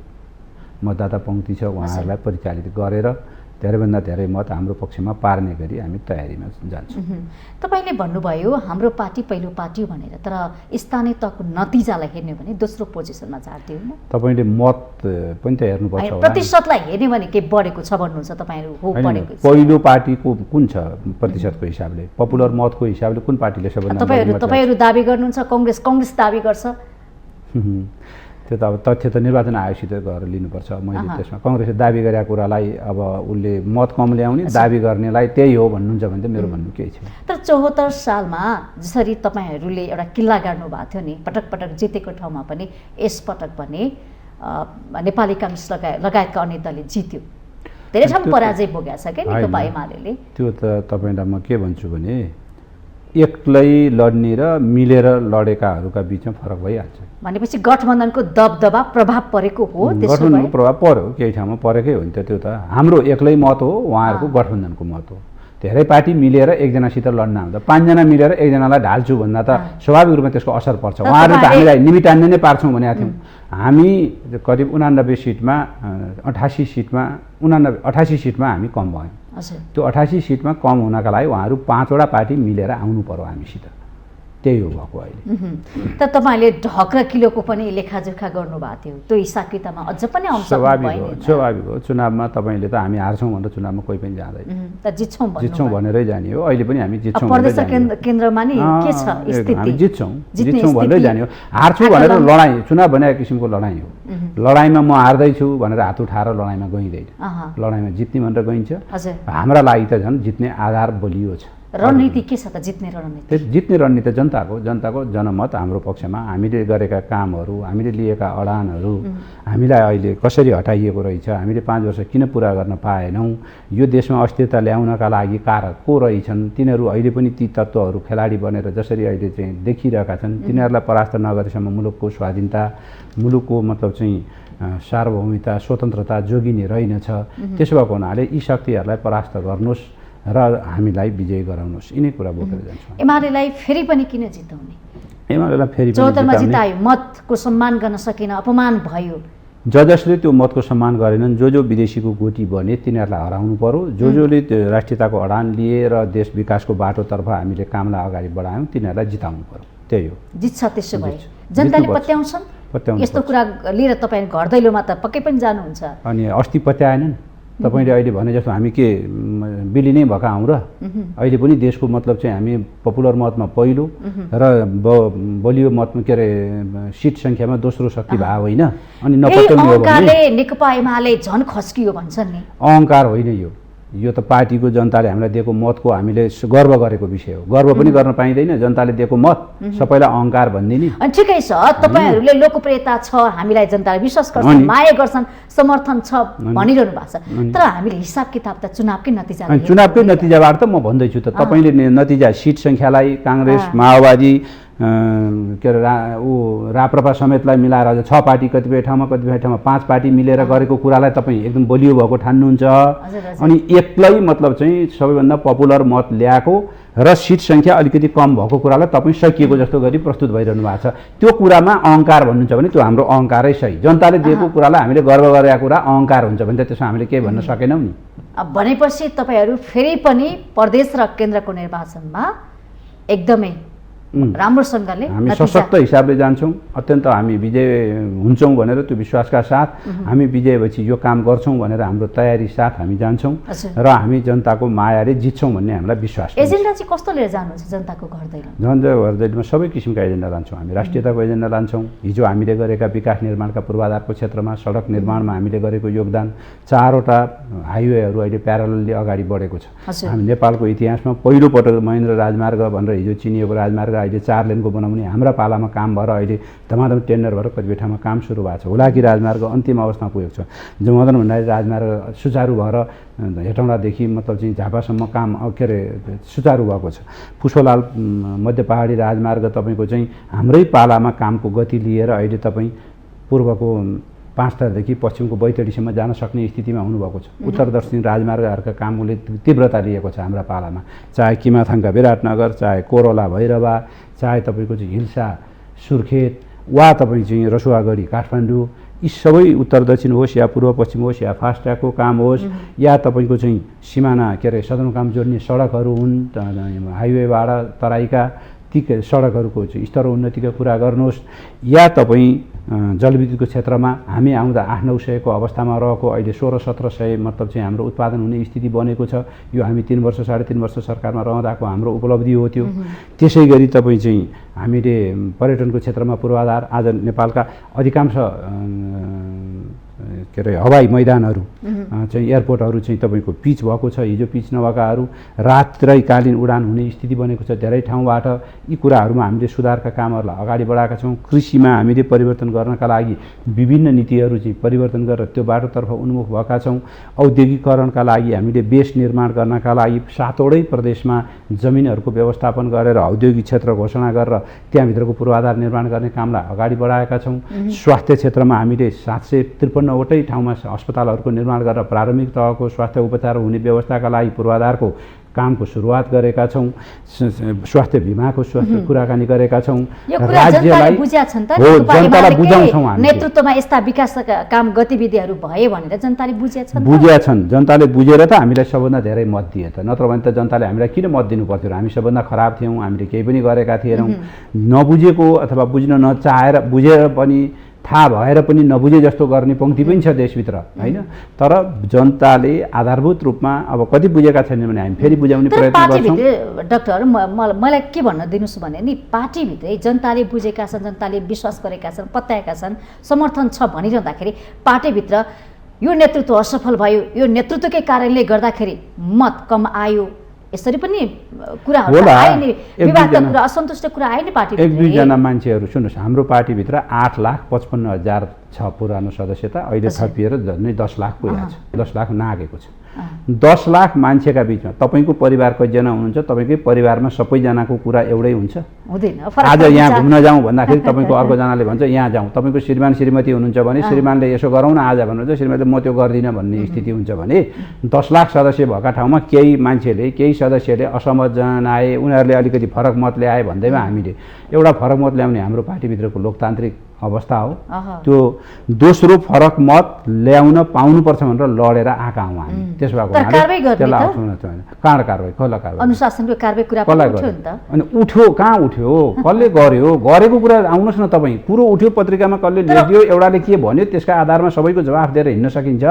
मतदाता पङ्क्ति छ, उहाँहरूलाई परिचालित गरेर धेरैभन्दा धेरै मत हाम्रो पक्षमा पार्ने गरी हामी तयारीमा जान्छौँ। तपाईँले भन्नुभयो हाम्रो पार्टी पहिलो पार्टी हो भनेर, तर स्थानीय तहको नतिजालाई हेर्ने भने दोस्रो पोजिसनमा झार्दियो होइन? तपाईँले मत पनि त हेर्नुपर्छ होला। प्रतिशतलाई हेर्ने भने के बढेको छ भन्नुहुन्छ तपाईँहरू? हो, बढेको छ। पहिलो पार्टीको कुन छ प्रतिशतको हिसाबले, पपुलर मतको हिसाबले कुन पार्टीले सबभन्दा तपाईँहरू दाबी गर्नुहुन्छ कङ्ग्रेस दाबी गर्छ? त्यो त अब तथ्य त निर्वाचन आयोगसित गएर लिनुपर्छ। मैले त्यसमा कङ्ग्रेसले दाबी गरेका कुरालाई अब उसले मत कम ल्याउने दाबी गर्नेलाई त्यही हो भन्नुहुन्छ भने त मेरो भन्नु केही छैन। तर 74 सालमा जसरी तपाईँहरूले एउटा किल्ला गाड्नु भएको थियो नि, पटक पटक जितेको ठाउँमा पनि यसपटक पनि नेपाली काङ्ग्रेस लगायतका अन्य दलले जित्यो, धेरै ठाउँ पराजय भोगेको छ क्या नेकपा एमाले। त्यो त तपाईँलाई म के भन्छु भने एक्लै लड्ने र मिलेर लडेकाहरूका बिचमा फरक भइहाल्छ। भनेपछि गठबन्धनको दबदबा प्रभाव परेको हो? गठबन्धनको प्रभाव पर्यो, केही ठाउँमा परेकै हो नि त। त्यो त हाम्रो एक्लै मत हो, उहाँहरूको गठबन्धनको मत हो। धेरै पार्टी मिलेर एकजनासित लड्न आउँदा 5 जना मिलेर एकजनालाई ढाल्छु भन्दा त स्वाभाविक रूपमा त्यसको असर पर्छ। उहाँहरूले त हामीलाई निमित्तान्य नै पार्छौँ भनेका थियौँ। हामी करिब 89 सिटमा 88 सिटमा हामी कम भयौँ। त्यो 88 सिटमा कम हुनका लागि उहाँहरू 5 वटा पार्टी मिलेर आउनु पर्यो हामीसित, त्यही हो भएको अहिले। त तपाईँले ढक र किलोको पनि लेखाजोखा गर्नुभएको थियो, त्यो हिसाब किताबमा अझ पनि आउँछ? स्वाभाविक हो। चुनावमा तपाईँले त हामी हार्छौँ भनेर चुनावमा कोही पनि जाँदैन, जित्छौँ भनेरै जाने हो। अहिले पनि हामी जित्छौँ प्रदेश केन्द्रमा नि के छ स्थिति? हामी जित्छौँ भनेरै जाने हो। हार्छु भनेर लडाइँ, चुनाव भनेको किसिमको लडाइँ हो। लडाइँमा म हार्दैछु भनेर हात उठाएर लडाइँमा गइँदैन, लडाइँमा जित्ने भनेर गइन्छ। हाम्रा लागि त झन् जित्ने आधार बलियो छ। रणनीति के छ त? जित्ने रणनीति? जित्ने रणनीति जनताको जनमत हाम्रो पक्षमा, हामीले गरेका कामहरू, हामीले लिएका अडानहरू, हामीलाई अहिले कसरी हटाइएको रहेछ, हामीले 5 वर्ष किन पुरा गर्न पाएनौँ, यो देशमा अस्थिरता ल्याउनका लागि कारक को रहेछन्, तिनीहरू अहिले पनि ती तत्त्वहरू खेलाडी बनेर जसरी अहिले चाहिँ देखिरहेका छन्, तिनीहरूलाई परास्त नगरेसम्म मुलुकको स्वाधीनता, मुलुकको मतलब चाहिँ सार्वभौमिकता, स्वतन्त्रता जोगिने रहेनछ। त्यसो भएको हुनाले यी शक्तिहरूलाई परास्त गर्नुहोस् र हामीलाई विजय गराउनुहोस्, यिनै कुरा बोकेर जान्छौँ। एमालेलाई फेरि पनि किन जिताउने? एमालेलाई फेरि पनि 74 मा जितायो, मतको सम्मान गर्न सकेन, अपमान भयो। जसले त्यो मतको सम्मान गरेनन्, जो विदेशीको गोटी बने तिनीहरूलाई हराउनु पर्यो। जोले राष्ट्रियताको अडान लिए र देश विकासको बाटोतर्फ हामीले कामलाई अगाडि बढायौँ, तिनीहरूलाई जिताउनु पर्यो, त्यही हो। जित्छ त्यसो भए जनताले पत्याउँछन् यस्तो कुरा लिएर? तपाईँ घर दैलोमा त पक्कै पनि जानुहुन्छ। अनि अस्ति पत्याएनन् तपाईँले अहिले भने जस्तो हामी के बिली नै भएका हौँ र? अहिले पनि देशको मतलब चाहिँ हामी पपुलर मतमा पहिलो र बलियो मतमा के अरे सिट सङ्ख्यामा दोस्रो शक्ति भए होइन? अनि नपत्याउने हो भने नेकपा एमाले झन् खस्कियो भन्छन् नि। अहङ्कार होइन यो त पार्टीको जनताले हामीलाई दिएको मतको हामीले गर्व गरेको विषय हो। गर्व पनि गर्न पाइँदैन, जनताले दिएको मत सबैलाई अहङ्कार भनिदिने। अनि ठिकै छ, तपाईँहरूले लोकप्रियता छ, हामीलाई जनताले विश्वास गर्छन्, माया गर्छन्, समर्थन छ भनिरहनु भएको छ, तर हामीले हिसाब किताब त चुनावकै नतिजाबाट त म भन्दैछु त। तपाईँले नतिजा सिट सङ्ख्यालाई काङ्ग्रेस, माओवादी, के अरे राप्रपा समेतलाई मिलाएर अझ 6 पार्टी कतिपय ठाउँमा 5 पार्टी मिलेर गरेको कुरालाई तपाईँ एकदम बलियो भएको ठान्नुहुन्छ। अनि एक्लै मतलब चाहिँ सबैभन्दा पपुलर मत ल्याएको र सिट सङ्ख्या अलिकति कम भएको कुरालाई तपाईँ सकिएको जस्तो गरी प्रस्तुत भइरहनु भएको छ। त्यो कुरामा अहङ्कार भन्नुहुन्छ भने त्यो हाम्रो अहङ्कारै सही। जनताले दिएको कुरालाई हामीले गर्व गरेका कुरा अहङ्कार हुन्छ भने त त्यसमा हामीले केही भन्न सकेनौँ नि। भनेपछि तपाईँहरू फेरि पनि प्रदेश र केन्द्रको निर्वाचनमा एकदमै राम्रोसँगले हामी सशक्त हिसाबले जान्छौँ। अत्यन्त हामी विजय हुन्छौँ भनेर त्यो विश्वासका साथ हामी विजय भएपछि यो काम गर्छौँ भनेर हाम्रो तयारी साथ हामी जान्छौँ र हामी जनताको मायाले जित्छौँ भन्ने हामीलाई विश्वास छ। एजेन्डा चाहिँ कस्तो लिएर जानुहुन्छ जनताको घर दैलो? जनताको घर दैलोमा सबै किसिमका एजेन्डा लान्छौँ हामी। राष्ट्रियताको एजेन्डा लान्छौँ। हिजो हामीले गरेका विकास निर्माणका पूर्वाधारको क्षेत्रमा सडक निर्माणमा हामीले गरेको योगदान, 4वटा हाइवेहरू अहिले प्यारलली अगाडि बढेको छ। हामी नेपालको इतिहासमा पहिलोपटक महेन्द्र राजमार्ग भनेर हिजो चिनिएको राजमार्ग अहिले 4 लेनको बनाउने हाम्रा पालामा काम भएर अहिले धमाधम टेन्डर भएर कतिपय ठाउँमा काम सुरु भएको छ। हुलाकी राजमार्ग अन्तिम अवस्थामा पुगेको छ। मदन भण्डारी राजमार्ग सुचारू भएर हेटौँडादेखि मतलब चाहिँ झापासम्म काम के अरे सुचारू भएको छ। पुष्पलाल मध्य पहाडी राजमार्ग तपाईँको चाहिँ हाम्रै पालामा कामको गति लिएर अहिले तपाईँ पूर्वको 5 तारदेखि पश्चिमको बैतडीसम्म जान सक्ने स्थितिमा हुनुभएको छ। उत्तर दक्षिण राजमार्गहरूका कामले तीव्रता लिएको छ हाम्रा पालामा। चाहे किमाथाङका विराटनगर, चाहे कोरोला भैरवा, चाहे तपाईँको चाहिँ हिल्सा सुर्खेत वा तपाईँ चाहिँ रसुवागढी काठमाडौँ, यी सबै उत्तर दक्षिण होस् या पूर्व पश्चिम होस् या फास्ट्यागको काम होस् या तपाईँको चाहिँ सिमाना के अरे सदरमुकाम जोड्ने सडकहरू हुन्, हाइवेबाट तराईका ती सडकहरूको चाहिँ स्तर उन्नतिको कुरा गर्नुहोस् या तपाईँ जलविद्युतको क्षेत्रमा हामी आउँदा 800-900को अवस्थामा रहेको अहिले 1600-1700 मतलब चाहिँ हाम्रो उत्पादन हुने स्थिति बनेको छ। यो हामी 3 वर्ष 3.5 वर्ष सरकारमा रहँदाको हाम्रो उपलब्धि हो त्यो। त्यसै गरी तपाईँ चाहिँ हामीले पर्यटनको क्षेत्रमा पूर्वाधार आज नेपालका अधिकांश के अरे हवाई मैदानहरू चाहिँ एयरपोर्टहरू चाहिँ तपाईँको पिच भएको छ। हिजो पिच नभएकाहरू रात्रैकालीन उडान हुने स्थिति बनेको छ धेरै ठाउँबाट। यी कुराहरूमा हामीले सुधारका कामहरूलाई अगाडि बढाएका छौँ। कृषिमा हामीले परिवर्तन गर्नका लागि विभिन्न नीतिहरू चाहिँ परिवर्तन गरेर त्यो बाटोतर्फ उन्मुख भएका छौँ। औद्योगिकरणका लागि हामीले बेस निर्माण गर्नका लागि 7वटै प्रदेशमा जमिनहरूको व्यवस्थापन गरेर औद्योगिक क्षेत्र घोषणा गरेर त्यहाँभित्रको पूर्वाधार निर्माण गर्ने कामलाई अगाडि बढाएका छौँ। स्वास्थ्य क्षेत्रमा हामीले 753वटै ठाउँमा अस्पतालहरूको निर्माण गरेर प्रारम्भिक तहको स्वास्थ्य उपचार हुने व्यवस्थाका लागि पूर्वाधारको कामको सुरुवात गरेका छौँ। स्वास्थ्य बिमाको कुराकानी गरेका छौँ। राज्यलाई जनतालाई बुझाउँछौँ हामी। नेतृत्वमा यस्ता विकास काम गतिविधिहरू भए भनेर जनताले बुझेछन्। जनताले बुझेर त हामीलाई सबभन्दा धेरै मत दिए त, नत्र भने त जनताले हामीलाई किन मत दिनु पर्थ्यो? हामी सबभन्दा खराब थियौँ, हामीले केही पनि गरेका थिएनौँ। नबुझेको अथवा बुझ्न नचाहेर बुझेर पनि थाहा भएर पनि नबुझे जस्तो गर्ने पङ्क्ति पनि छ देशभित्र हैन। तर जनताले आधारभूत रूपमा अब कति बुझेका छैनन् भने हामी फेरि बुझाउने प्रयत्न गर्छौँ। डाक्टर मलाई के भन्न दिनुहोस् भने नि पार्टीभित्रै जनताले बुझेका छन्, जनताले विश्वास गरेका छन्, पत्याएका छन्, समर्थन छ भनिरहँदाखेरि पार्टीभित्र यो नेतृत्व असफल भयो, यो नेतृत्वकै कारणले गर्दाखेरि मत कम आयो, यसरी पनि कुराहरू आए नि, विवादका कुरा, असन्तुष्ट कुरा आए नि पार्टीभित्र। 1-2 मान्छेहरू सुन्नुहोस्, हाम्रो पार्टीभित्र 8,55,000 छ पुरानो सदस्यता, अहिले थपिएर झन्डै 10 लाख पुगेको छ, 10 लाख नागेको छ। 10 लाख मान्छेका बिचमा तपाईँको परिवार कतिजना हुनुहुन्छ? तपाईँकै परिवारमा सबैजनाको कुरा एउटै हुन्छ? हुँदैन। आज यहाँ घुम्न जाउँ भन्दाखेरि तपाईँको अर्कोजनाले भन्छ यहाँ जाउँ। तपाईँको श्रीमान श्रीमती हुनुहुन्छ भने श्रीमानले यसो गरौँ न आज भन्नुहुन्छ, श्रीमतीले म त्यो गर्दिनँ भन्ने स्थिति हुन्छ भने 10 लाख सदस्य भएका ठाउँमा केही मान्छेले केही सदस्यले असहमत जनाए, उनीहरूले अलिकति फरक मत ल्याए भन्दैमा हामीले एउटा फरक मत ल्याउने हाम्रो पार्टीभित्रको लोकतान्त्रिक अवस्था हो। त्यो दोस्रो फरक मत ल्याउन पाउनुपर्छ भनेर लडेर आएका हौँ हामी। त्यसो भएको हुनाले त्यसलाई अप्नाउन चाहन्न। कहाँ कारबाही कसलाई कारबाही? अनुशासनको कारबाही कुरा पनि उठ्यो नि त। अनि उठ्यो, कहाँ उठ्यो? कसले गर्यो? गरेको कुरा आउनुहोस् न तपाईँ। कुरो उठ्यो पत्रिकामा, कसले लेख्यो, एउटाले के भन्यो, त्यसका आधारमा सबैको जवाफ दिएर हिँड्न सकिन्छ?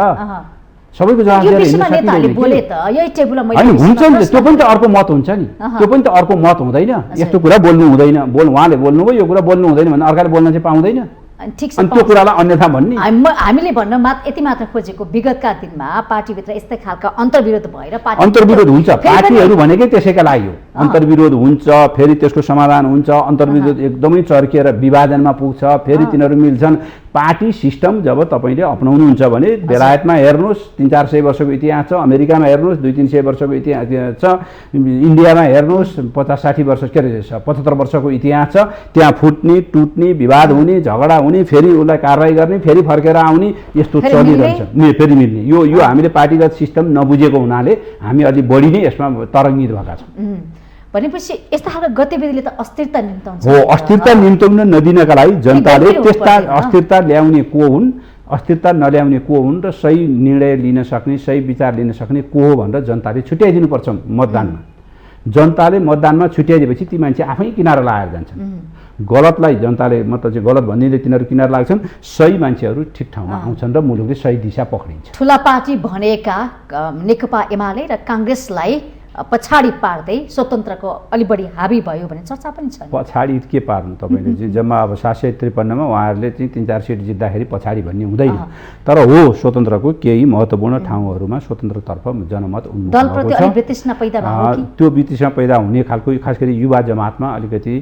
सबैको जवाफ दिएर हिँड्न सकिँदैन। हुन्छ नि, त्यो पनि त अर्को मत हुन्छ नि, त्यो पनि त अर्को मत हुँदैन। यस्तो कुरा बोल्नु हुँदैन, उहाँले बोल्नुभयो यो कुरा बोल्नु हुँदैन भने अर्काले बोल्न चाहिँ पाउँदैन। ठिक छ, त्यो कुरालाई अन्यथा भन्ने हामीले भन्न यति मात्र खोजेको विगतका दिनमा पार्टीभित्र यस्तै खालका अन्तर्विरोध भएर अन्तर्विरोध हुन्छ। पार्टीहरू भनेकै त्यसैका लागि हो। अन्तर्विरोध हुन्छ, फेरि त्यसको समाधान हुन्छ। अन्तर्विरोध एकदमै चर्किएर विभाजनमा पुग्छ, फेरि तिनीहरू मिल्छन्। पार्टी सिस्टम जब तपाईँले अपनाउनुहुन्छ भने बेलायतमा हेर्नुहोस् 300-400 वर्षको इतिहास छ, अमेरिकामा हेर्नुहोस् 200-300 वर्षको इतिहास छ, इन्डियामा हेर्नुहोस् 50-60 वर्ष के अरे 75 वर्षको इतिहास छ। त्यहाँ फुट्ने, टुट्ने, विवाद हुने, झगडा हुने, फेरि उसलाई कारवाही गर्ने, फेरि फर्केर आउने, यस्तो चलिरहन्छ। फेरि मिल्ने यो हामीले पार्टीगत सिस्टम नबुझेको हुनाले हामी अलि बढी नै यसमा तरङ्गित भएका छौँ। भनेपछि यस्ता खालका गतिविधिले त अस्थिरता निम्ताउँछ हो। अस्थिरता निम्ताउन नदिनका लागि जनताले त्यस्ता अस्थिरता ल्याउने को हुन्, अस्थिरता नल्याउने को हुन् र सही निर्णय लिन सक्ने, सही विचार लिन सक्ने को हो भनेर जनताले छुट्याइदिनुपर्छ। मतदानमा जनताले मतदानमा छुट्याइदिएपछि ती मान्छे आफै किनारा लगाएर जान्छन्। गलतलाई जनताले मतलब चाहिँ गलत भनिदिँदै तिनीहरू किनार लाग्छन्, सही मान्छेहरू ठिक ठाउँमा आउँछन् र मुलुकले सही दिशा पक्रिन्छ। ठुला पार्टी भनेका नेकपा एमाले र काङ्ग्रेसलाई पछाडि पार्दै स्वतन्त्रको अलि बढी हाबी भयो भन्ने चर्चा पनि छ। पछाडि के पार्नु तपाईँले चाहिँ जम्मा अब 753 मा उहाँहरूले चाहिँ 3-4 सिट जित्दाखेरि पछाडि भन्ने हुँदैन, तर हो स्वतन्त्रको केही महत्त्वपूर्ण ठाउँहरूमा स्वतन्त्रतर्फ जनमत दलप्रति अलि वितृष्णा पैदा भयो कि? त्यो वितृष्णा पैदा हुने खालको खास गरी युवा जमातमा अलिकति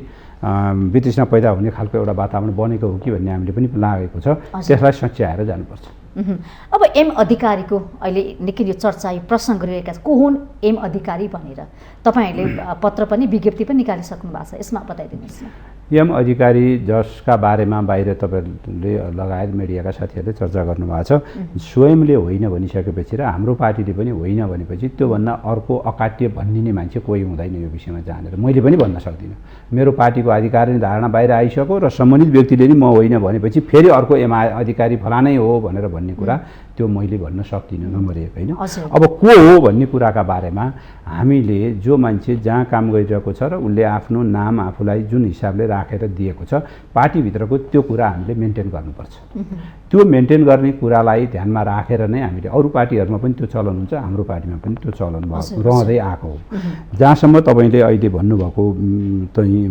वितृष्णा पैदा हुने खालको एउटा वातावरण बनेको हो कि भन्ने हामीले पनि लागेको छ। त्यसलाई सच्याएर जानुपर्छ। अब एम अधिकारीको अहिले निकै यो चर्चा यो प्रश्न गरिरहेका को हुन् एम अधिकारी भनेर तपाईँहरूले पत्र पनि विज्ञप्ति पनि निकालिसक्नु भएको छ, यसमा बताइदिनुहोस् न। एम अधिकारी जसका बारेमा बाहिर तपाईँहरूले लगायत मिडियाका साथीहरूले चर्चा गर्नुभएको छ, स्वयंले होइन भनिसकेपछि र हाम्रो पार्टीले पनि होइन भनेपछि त्योभन्दा अर्को अकाट्य भनिने मान्छे कोही हुँदैन यो विषयमा जानेर। मैले पनि भन्न सक्दिनँ, मेरो पार्टीको अधिकारी धारणा बाहिर आइसक्यो र सम्बन्धित व्यक्तिले नि म होइन भनेपछि फेरि अर्को एम अधिकारी फलानै हो भनेर भन्ने कुरा त्यो मैले भन्न सक्दिनँ, नम्बर 1 होइन। अब को हो भन्ने कुराका बारेमा हामीले जो मान्छे जहाँ काम गरिरहेको छ र उसले आफ्नो नाम आफूलाई जुन हिसाबले राखेर दिएको छ पार्टीभित्रको त्यो कुरा हामीले मेन्टेन गर्नुपर्छ। त्यो मेन्टेन गर्ने कुरालाई ध्यानमा राखेर नै हामीले अरू पार्टीहरूमा पनि त्यो चलन हुन्छ, हाम्रो पार्टीमा पनि त्यो चलन भएको रहँदै आएको हो। जहाँसम्म तपाईँले अहिले भन्नुभएको चाहिँ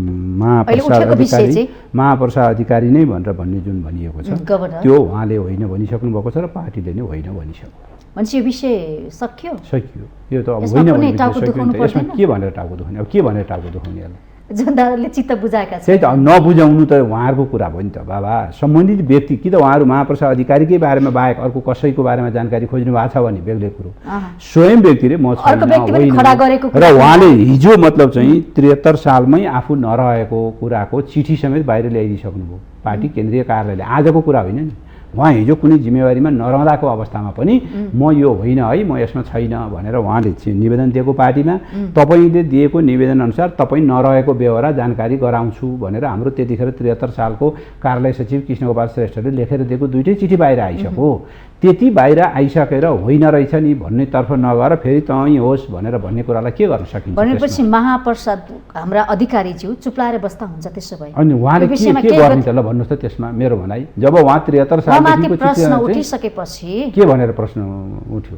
महाप्रसाद अधिकारी नै भनेर भन्ने जुन भनिएको छ त्यो उहाँले होइन भनिसक्नु भएको छ र पार्टीले नै होइन भनिसक्यो। भनेपछि यो विषय सकियो? सकियो। यो त अब होइन भने यसमा के भनेर टाउको दुखाउने? अब के भनेर टाउको दुखाउने यसलाई? जनताले चित्त बुझाएका छन्। त्यही त नबुझाउनु त उहाँहरूको कुरा भयो नि त बाबा। सम्बन्धित व्यक्ति कि त उहाँहरू महाप्रसाद अधिकारीकै बारेमा बाहेक अर्को कसैको बारेमा जानकारी खोज्नु भएको छ भने बेग्लै कुरो, स्वयं व्यक्तिले म र उहाँले हिजो मतलब चाहिँ 73 सालमै आफू नरहेको कुराको चिठी समेत बाहिर ल्याइदिइसक्नुभयो पार्टी केन्द्रीय कार्यालयले। आजको कुरा होइन नि, उहाँ हिजो कुनै जिम्मेवारीमा नरहँदाको अवस्थामा पनि म यो होइन है, म यसमा छैन भनेर उहाँले निवेदन दिएको पार्टीमा तपाईँले दिएको निवेदन अनुसार तपाईँ नरहेको बेहोरा जानकारी गराउँछु भनेर हाम्रो त्यतिखेर 73 सालको कार्यालय सचिव कृष्णगोपाल श्रेष्ठले लेखेर दिएको दुईटै चिठी बाहिर आइसक्यो। त्यति बाहिर आइसकेर होइन रहेछ नि भन्नेतर्फ नगएर फेरि तपाईँ होस् भनेर भन्ने कुरालाई के गर्न सकिन्छ? भनेपछि महाप्रसाद हाम्रा अधिकारीज्यू चुप्लाएर बस्दा हुन्छ त्यसो भए? अनि उहाँले के गर्ने त ल भन्नुहोस् त त्यसमा मेरो भनाइ। जब उहाँ 73 सालदेखिको प्रश्न उठिसकेपछि के भनेर प्रश्न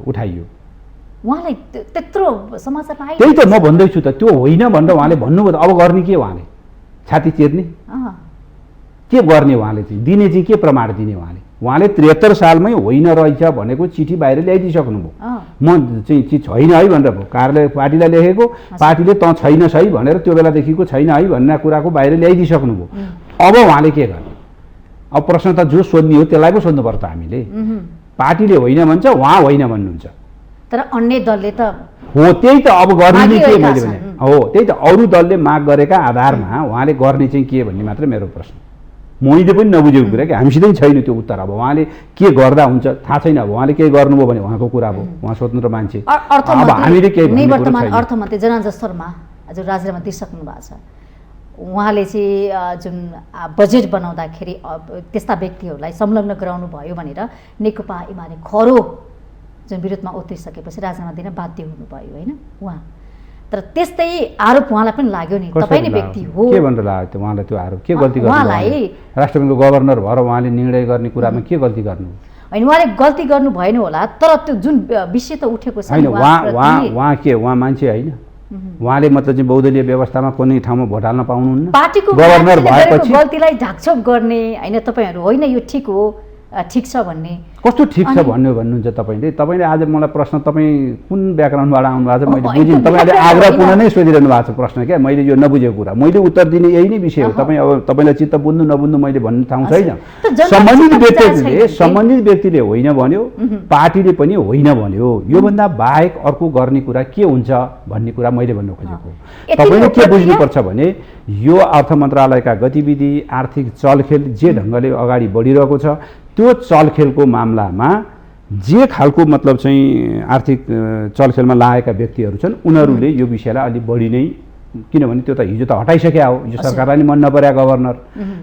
उठाइयो उहाँलाई त्यत्रो समाचार पाए? त्यही त म भन्दैछु त, त्यो होइन भनेर उहाँले भन्नुभयो। अब गर्ने के उहाँले? छाती चिर्ने के गर्ने? उहाँले चाहिँ दिने चाहिँ के प्रमाण दिने? उहाँले 73 सालमै होइन रहेछ भनेको चिठी बाहिर ल्याइदिइसक्नुभयो। म चाहिँ चिज छैन है भनेर भयो कार्यालय पार्टीलाई लेखेको, पार्टीले त छैन सही भनेर त्यो बेलादेखिको छैन है भन्ने कुराको बाहिर ल्याइदिइसक्नुभयो। अब उहाँले के गर्ने? अब प्रश्न त जो सोध्ने हो त्यसलाई पो सोध्नुपर्छ त हामीले। पार्टीले होइन भन्छ, उहाँ होइन भन्नुहुन्छ, तर अन्य दलले त हो। त्यही त अब गर्ने के मैले भने हो, त्यही त अरू दलले माग गरेका आधारमा उहाँले गर्ने चाहिँ के भन्ने मात्र मेरो प्रश्न। मैले पनि नबुझेको कुरा कि हामीसितै छैन त्यो उत्तर। अब उहाँले के गर्दा हुन्छ थाहा छैन। अब उहाँले केही गर्नुभयो भने उहाँको कुरा हो, उहाँ स्वतन्त्र मान्छे। अब हामीले केही वर्तमान अर्थमन्त्री जनार्दन शर्मा आज राजीनामा दिइसक्नु भएको छ। उहाँले चाहिँ जुन बजेट बनाउँदाखेरि त्यस्ता व्यक्तिहरूलाई संलग्न गराउनु भयो भनेर नेकपा एमाले खरो जुन विरोधमा उत्रिसकेपछि राजीनामा दिन बाध्य हुनुभयो होइन उहाँ। तर त्यस्तै आरोप उहाँलाई पनि लाग्यो नि, तपाईँ नै व्यक्ति हो। के भनेर लाग्यो त उहाँलाई त्यो आरोप? के गल्ती गर्नु? उहाँलाई राष्ट्र ब्याङ्कको गभर्नर भएर उहाँले निर्णय गर्ने कुरामा के गल्ती गर्नु? होइन उहाँले गल्ती गर्नु भएन होला, तर त्यो जुन विषय त उठेको छ होइन। उहाँ मान्छे होइन, उहाँले मतलब चाहिँ बहुदलीय व्यवस्थामा कुनै ठाउँमा भोट हाल्न पाउनुहुन्न। पार्टीको गभर्नर भएपछि गल्तीलाई ढाकछोप गर्ने होइन तपाईँहरू होइन यो ठिक हो ठिक छ भन्ने कस्तो ठिक छ भन्नुहुन्छ तपाईँले? तपाईँले आज मलाई प्रश्न तपाईँ कुन ब्याकग्राउन्डबाट आउनु भएको छ मैले बुझिनँ। तपाईँले आग्रहपूर्ण नै सोधिरहनु भएको छ प्रश्न क्या, मैले यो नबुझेको कुरा मैले उत्तर दिने यही नै विषय हो। तपाईँ अब तपाईँलाई चित्त बुझ्नु नबुझ्नु मैले भन्ने ठाउँ छैन। सम्बन्धित व्यक्तिले होइन भन्यो, पार्टीले पनि होइन भन्यो, योभन्दा बाहेक अर्को गर्ने कुरा के हुन्छ भन्ने कुरा मैले भन्न खोजेको। तपाईँले के बुझ्नुपर्छ भने यो अर्थ मन्त्रालयका गतिविधि आर्थिक चलखेल जे ढङ्गले अगाडि बढिरहेको छ त्यो चलखेलको मामलामा जे खालको मतलब चाहिँ आर्थिक चलखेलमा लागेका व्यक्तिहरू छन् उनीहरूले यो विषयलाई अलि बढी नै किनभने त्यो त हिजो त हटाइसक्या हो, यो सरकारलाई नि मन नपर्या गभर्नर।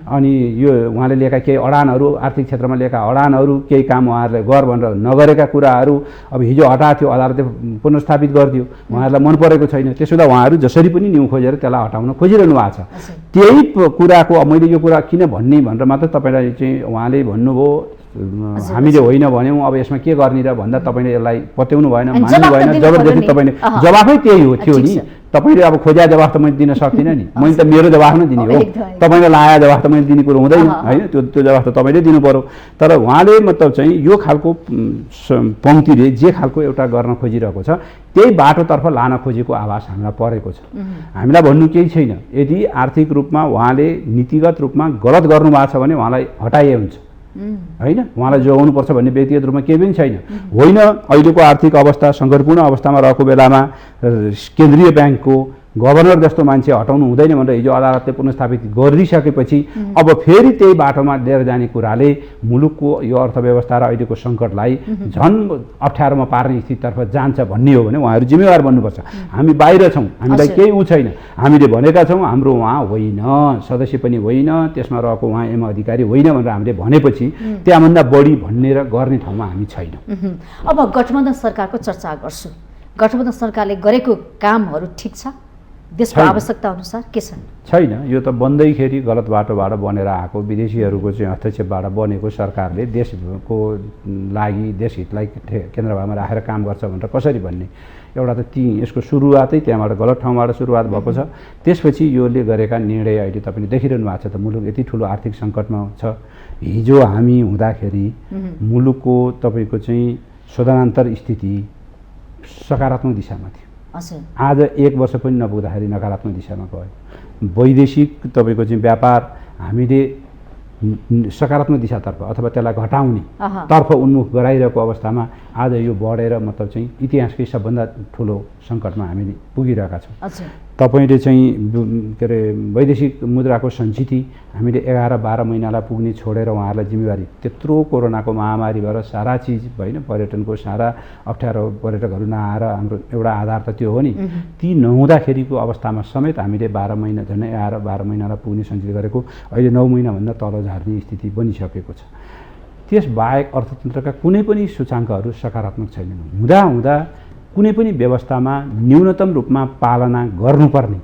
अनि यो उहाँले लिएका केही अडानहरू, आर्थिक क्षेत्रमा लिएका अडानहरू, केही काम उहाँहरूले गर भनेर नगरेका कुराहरू अब हिजो हटाएको थियो, अदालतले पुनर्स्थापित गरिदियो, उहाँहरूलाई मन परेको छैन। त्यसो हुँदा उहाँहरू जसरी पनि न्यु खोजेर त्यसलाई हटाउन खोजिरहनु भएको छ। त्यही कुराको मैले यो कुरा किन भन्ने भनेर मात्र तपाईँलाई चाहिँ उहाँले भन्नुभयो हामीले होइन भन्यौँ, अब यसमा के गर्ने र भन्दा तपाईँले यसलाई पत्याउनु भएन, मान्नु भएन, जबरजस्ती तपाईँले जवाफै त्यही हो थियो नि। तपाईँले अब खोज्या जवाफ त मैले दिन सक्दिनँ नि, मैले त मेरो जवाफ नै दिने हो, तपाईँले लाया जवाफ त मैले दिने कुरो हुँदैन होइन, त्यो जवाफ त तपाईँले दिनु पर्यो। तर उहाँले मतलब चाहिँ यो खालको पङ्क्तिले जे खालको एउटा गर्न खोजिरहेको छ त्यही बाटोतर्फ लान खोजेको आभास हामीलाई परेको छ। हामीलाई भन्नु केही छैन, यदि आर्थिक रूपमा उहाँले नीतिगत रूपमा गलत गर्नुभएको छ भने उहाँलाई हटाइए हुन्छ होइन, उहाँलाई जोगाउनुपर्छ भन्ने व्यक्तिगत रूपमा केही पनि छैन। होइन अहिलेको आर्थिक अवस्था सङ्कटपूर्ण अवस्थामा रहेको बेलामा केन्द्रीय ब्याङ्कको गभर्नर जस्तो मान्छे हटाउनु हुँदैन भनेर हिजो अदालतले पुनर्स्थापित गरिसकेपछि अब फेरि त्यही बाटोमा लिएर जाने कुराले मुलुकको यो अर्थव्यवस्था र अहिलेको सङ्कटलाई झन् अप्ठ्यारोमा पार्ने स्थितितर्फ जान्छ भन्ने हो भने उहाँहरू जिम्मेवार बन्नुपर्छ। हामी बाहिर छौँ, हामीलाई केही ऊ छैन, हामीले भनेका छौँ हाम्रो उहाँ होइन, सदस्य पनि होइन, त्यसमा रहेको उहाँ एम अधिकारी होइन भनेर हामीले भनेपछि त्यहाँभन्दा बढी भन्ने र गर्ने ठाउँमा हामी छैनौँ। अब गठबन्धन सरकारको चर्चा गर्छु। गठबन्धन सरकारले गरेको कामहरू ठिक छ, देशको आवश्यकता अनुसार के छन्? छैन, यो त बन्दैखेरि गलत बाटोबाट बनेर आएको विदेशीहरूको चाहिँ हस्तक्षेपबाट बनेको सरकारले देशको लागि देश हितलाई केन्द्रभागमा राखेर काम गर्छ भनेर कसरी भन्ने? एउटा त यसको सुरुवातै त्यहाँबाट गलत ठाउँबाट सुरुवात भएको छ। त्यसपछि योले गरेका निर्णय अहिले तपाईँले देखिरहनु भएको छ त, मुलुक यति ठुलो आर्थिक सङ्कटमा छ। हिजो हामी हुँदाखेरि मुलुकको तपाईँको चाहिँ शोधनान्तर स्थिति सकारात्मक दिशामा थियो, आज 1 वर्ष पनि नपुग्दाखेरि नकारात्मक दिशामा गयो। वैदेशिक तपाईँको चाहिँ व्यापार हामीले सकारात्मक दिशातर्फ अथवा त्यसलाई घटाउने तर्फ उन्मुख गराइरहेको अवस्थामा आज यो बढेर मतलब चाहिँ इतिहासकै सबभन्दा ठुलो सङ्कटमा हामीले पुगिरहेका छौँ। तपाईँले चाहिँ के अरे वैदेशिक मुद्राको सञ्चिति हामीले 11-12 महिनालाई पुग्ने छोडेर उहाँहरूलाई जिम्मेवारी त्यत्रो कोरोनाको महामारी भएर सारा चिज होइन, पर्यटनको सारा अप्ठ्यारो, पर्यटकहरू नआएर हाम्रो एउटा आधार त त्यो हो नि, ती नहुँदाखेरिको अवस्थामा समेत हामीले 12 महिना झन् 11-12 महिनालाई पुग्ने सञ्चित गरेको अहिले 9 महिनाभन्दा तल झार्ने स्थिति बनिसकेको छ। त्यसबाहेक अर्थतन्त्रका कुनै पनि सूचाङ्कहरू सकारात्मक छैनन्। हुँदा कुनै पनि व्यवस्थामा न्यूनतम रूपमा पालना गर्नुपर्ने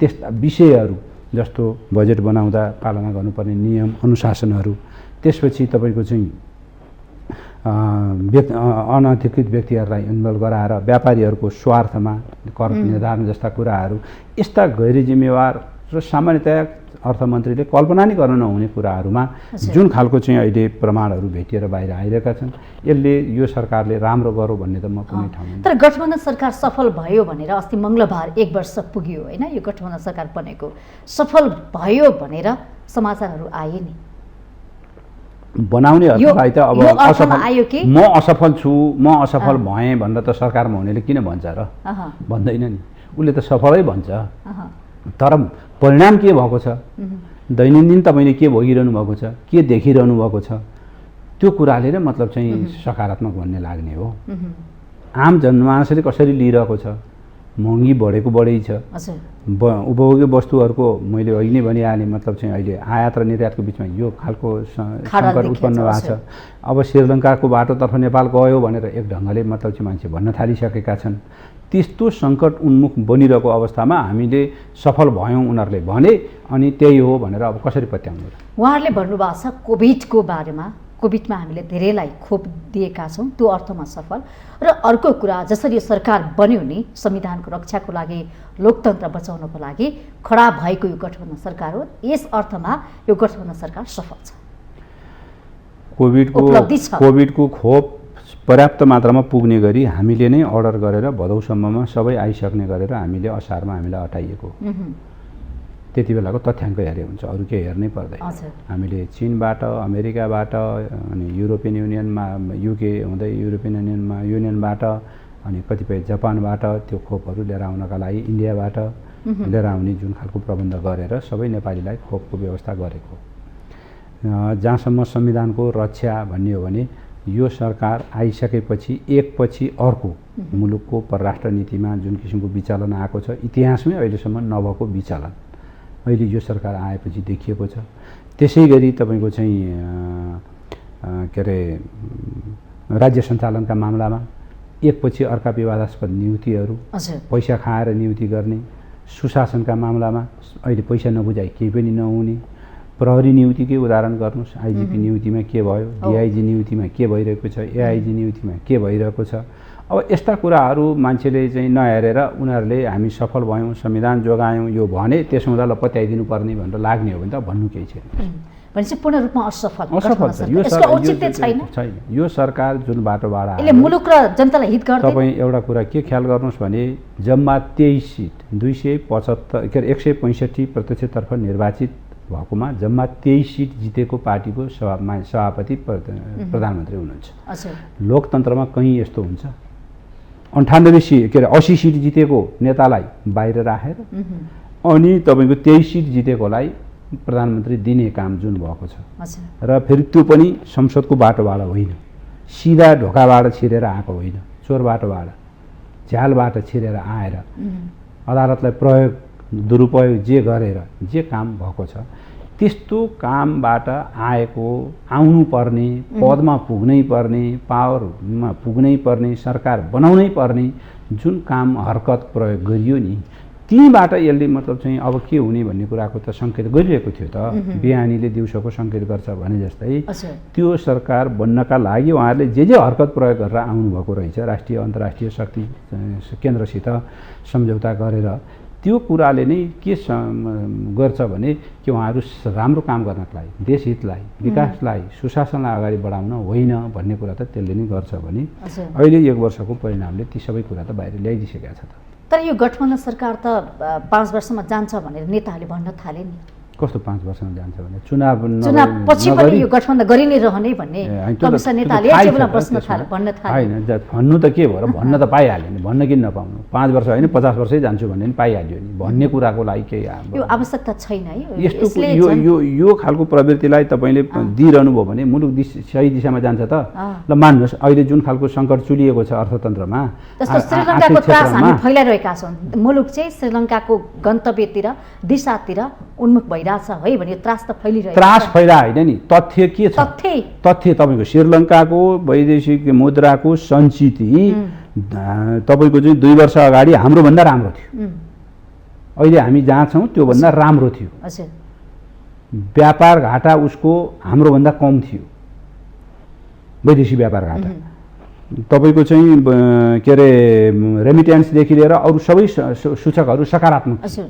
त्यस्ता विषयहरू जस्तो बजेट बनाउँदा पालना गर्नुपर्ने नियम अनुशासनहरू, त्यसपछि तपाईँको चाहिँ अनधिकृत व्यक्तिहरूलाई इन्भल्भ गराएर व्यापारीहरूको स्वार्थमा कर निर्धारण जस्ता कुराहरू, यस्ता गैर जिम्मेवार र सामान्यतया अर्थमन्त्रीले कल्पना नै गर्न नहुने कुराहरूमा जुन खालको चाहिँ अहिले प्रमाणहरू भेटिएर बाहिर आइरहेका छन्, यसले यो सरकारले राम्रो गरौँ भन्ने त म कुनै ठाउँमा। तर गठबन्धन सरकार सफल भयो भनेर अस्ति मङ्गलबार 1 वर्ष पुग्यो होइन, यो गठबन्धन सरकार बनेको सफल भयो भनेर समाचारहरू आए नि। बनाउनेहरूलाई त अब आयो कि म असफल छु, म असफल भएँ भनेर त सरकारमा हुनेले किन भन्छ र? भन्दैन नि, उसले त सफलै भन्छ। तर परिणाम के भएको छ, दैनन्दिन तपाईँले के भोगिरहनु भएको छ, के देखिरहनु भएको छ, त्यो कुराले नै मतलब चाहिँ सकारात्मक भन्ने लाग्ने हो। आम जनमानसले कसरी लिइरहेको छ, महँगी बढेको बढै छ, उपभोग्य वस्तुहरूको मैले अघि नै भनिहालेँ मतलब चाहिँ अहिले आयात र निर्यातको बिचमा यो खालको सङ्कट उत्पन्न भएको छ। अब श्रीलङ्काको बाटोतर्फ नेपाल गयो भनेर एक ढङ्गले मतलब चाहिँ मान्छे भन्न थालिसकेका छन्। त्यस्तो सङ्कट उन्मुख बनिरहेको अवस्थामा हामीले सफल भयौँ उनीहरूले भने, अनि त्यही हो भनेर अब कसरी पत्याउनु? उहाँहरूले भन्नुभएको छ कोभिडको बारेमा, कोभिडमा हामीले धेरैलाई खोप दिएका छौँ, त्यो अर्थमा सफल। र अर्को कुरा, जसरी यो सरकार बन्यो नि संविधानको रक्षाको लागि, लोकतन्त्र बचाउनको लागि खडा भएको यो गठबन्धन सरकार हो, यस अर्थमा यो गठबन्धन सरकार सफल छ। कोभिडको खोप पर्याप्त मात्रामा पुग्ने गरी हामीले नै अर्डर गरेर भदौसम्ममा सबै आइसक्ने गरेर हामीले असारमा हामीलाई हटाइएको, त्यति बेलाको तथ्याङ्क हेरे हुन्छ, अरू केही हेर्नै पर्दैन। हामीले चीनबाट, अमेरिकाबाट, अनि युरोपियन युनियनमा, युके हुँदै युरोपियन युनियनबाट, अनि कतिपय जापानबाट त्यो खोपहरू लिएर आउनका लागि इन्डियाबाट लिएर आउने जुन खालको प्रबन्ध गरेर सबै नेपालीलाई खोपको व्यवस्था गरेको। जहाँसम्म संविधानको रक्षा भन्ने हो भने यो सरकार आइसकेपछि एकपछि अर्को मुलुकको परराष्ट्र नीतिमा जुन किसिमको विचलन आएको छ इतिहासमै अहिलेसम्म नभएको विचलन अहिले यो सरकार आएपछि देखिएको छ। त्यसै गरी तपाईँको चाहिँ के अरे राज्य सञ्चालनका मामलामा एकपछि अर्का विवादास्पद नियुक्तिहरू, पैसा खाएर नियुक्ति गर्ने, सुशासनका मामलामा अहिले पैसा नबुझाइ केही पनि नहुने, प्रहरी नियुक्तिकै उदाहरण गर्नुहोस्, आइजिपी नियुक्तिमा के भयो, डिआइजी नियुक्तिमा के भइरहेको छ, एआइजी नियुक्तिमा के भइरहेको छ। अब यस्ता कुराहरू मान्छेले चाहिँ नहेरेर उनीहरूले हामी सफल भयौँ, संविधान जोगायौँ यो भने त्यसो हुँदा ल पत्याइदिनु पर्ने भनेर लाग्ने हो भने त भन्नु केही छैन। भनेपछि पूर्ण रूपमा असफल छैन। यो सरकार जुन बाटोबाट यसले मुलुक र जनतालाई हित गर्छ। तपाईँ एउटा कुरा के ख्याल गर्नुहोस् भने जम्मा 23 सिट 275 के अरे 165 प्रत्यक्षतर्फ निर्वाचित भएकोमा जम्मा 23 सिट जितेको पार्टीको सभापति प्रधानमन्त्री हुनुहुन्छ। लोकतन्त्रमा कहीँ यस्तो हुन्छ 98 सिट के अरे 80 सिट जितेको नेतालाई बाहिर राखेर अनि तपाईँको 23 सिट जितेकोलाई प्रधानमन्त्री दिने काम जुन भएको छ र फेरि त्यो पनि संसदको बाटोबाट होइन, सिधा ढोकाबाट छिरेर आएको होइन, चोर बाटोबाट झ्यालबाट छिरेर आएर अदालतलाई प्रयोग दुरुपयोग जे गरेर जे काम भएको छ त्यस्तो कामबाट आएको आउनुपर्ने पदमा पुग्नै पर्ने पावरमा पुग्नै पर्ने सरकार बनाउनै पर्ने जुन काम हरकत प्रयोग गरियो नि तीबाट यसले मतलब चाहिँ अब के हुने भन्ने कुराको त सङ्केत गरिरहेको थियो त। बिहानीले दिउँसोको सङ्केत गर्छ भने जस्तै त्यो सरकार बन्नका लागि उहाँहरूले जे हरकत प्रयोग गरेर आउनुभएको रहेछ राष्ट्रिय अन्तर्राष्ट्रिय शक्ति केन्द्रसित सम्झौता गरेर त्यो कुराले नै के गर्छ भने कि उहाँहरू राम्रो काम गर्नको लागि देशहितलाई विकासलाई सुशासनलाई अगाडि बढाउन होइन भन्ने कुरा त त्यसले नै गर्छ भने अहिले 1 वर्षको परिणामले ती सबै कुरा त बाहिर ल्याइदिइसकेको छ त। तर यो गठबन्धन सरकार त 5 वर्षमा जान्छ भनेर नेताहरूले भन्न थाले नि। कस्तो 5 वर्षमा जान्छ भने चुनाव पछि पनि यो गठबन्धन गरि नै रहने भन्ने कमिसन नेताले भन्न थाले। हैन भन्नु त के भयो र भन्न त पाइहाल्यो नि, भन्न किन नपाउनु। 5 वर्ष होइन 50 वर्षै जान्छु भन्ने नि पाइहाल्यो नि, भन्ने कुराको लागि केही यो आवश्यकता छैन है। यस्तो यो खालको प्रवृत्तिलाई तपाईले दिइरहनु भयो भने मुलुक सही दिशामा जान्छ त। ल मान्नुहोस् अहिले जुन खालको सङ्कट चुलिएको छ अर्थतन्त्रमा जस्तो श्रीलङ्काको त्रास हामी फैलाइरहेका छौँ, मुलुक चाहिँ श्रीलङ्काको गन्तव्यतिर दिशातिर उन्मुख भइरहेको है भने त्रास त फैलिरहेको छ। त्रास फैला होइन नि, तथ्य के छ? तथ्य तपाईँको श्रीलङ्काको वैदेशिक मुद्राको सञ्चिति तपाईँको चाहिँ 2 वर्ष अगाडि हाम्रो भन्दा राम्रो थियो, अहिले हामी जहाँ छौँ त्यो भन्दा राम्रो थियो। व्यापार घाटा उसको हाम्रो भन्दा कम थियो, वैदेशिक व्यापार घाटा तपाईँको चाहिँ के अरे रेमिट्यान्सदेखि लिएर अरू सबै सूचकहरू सकारात्मक थियो।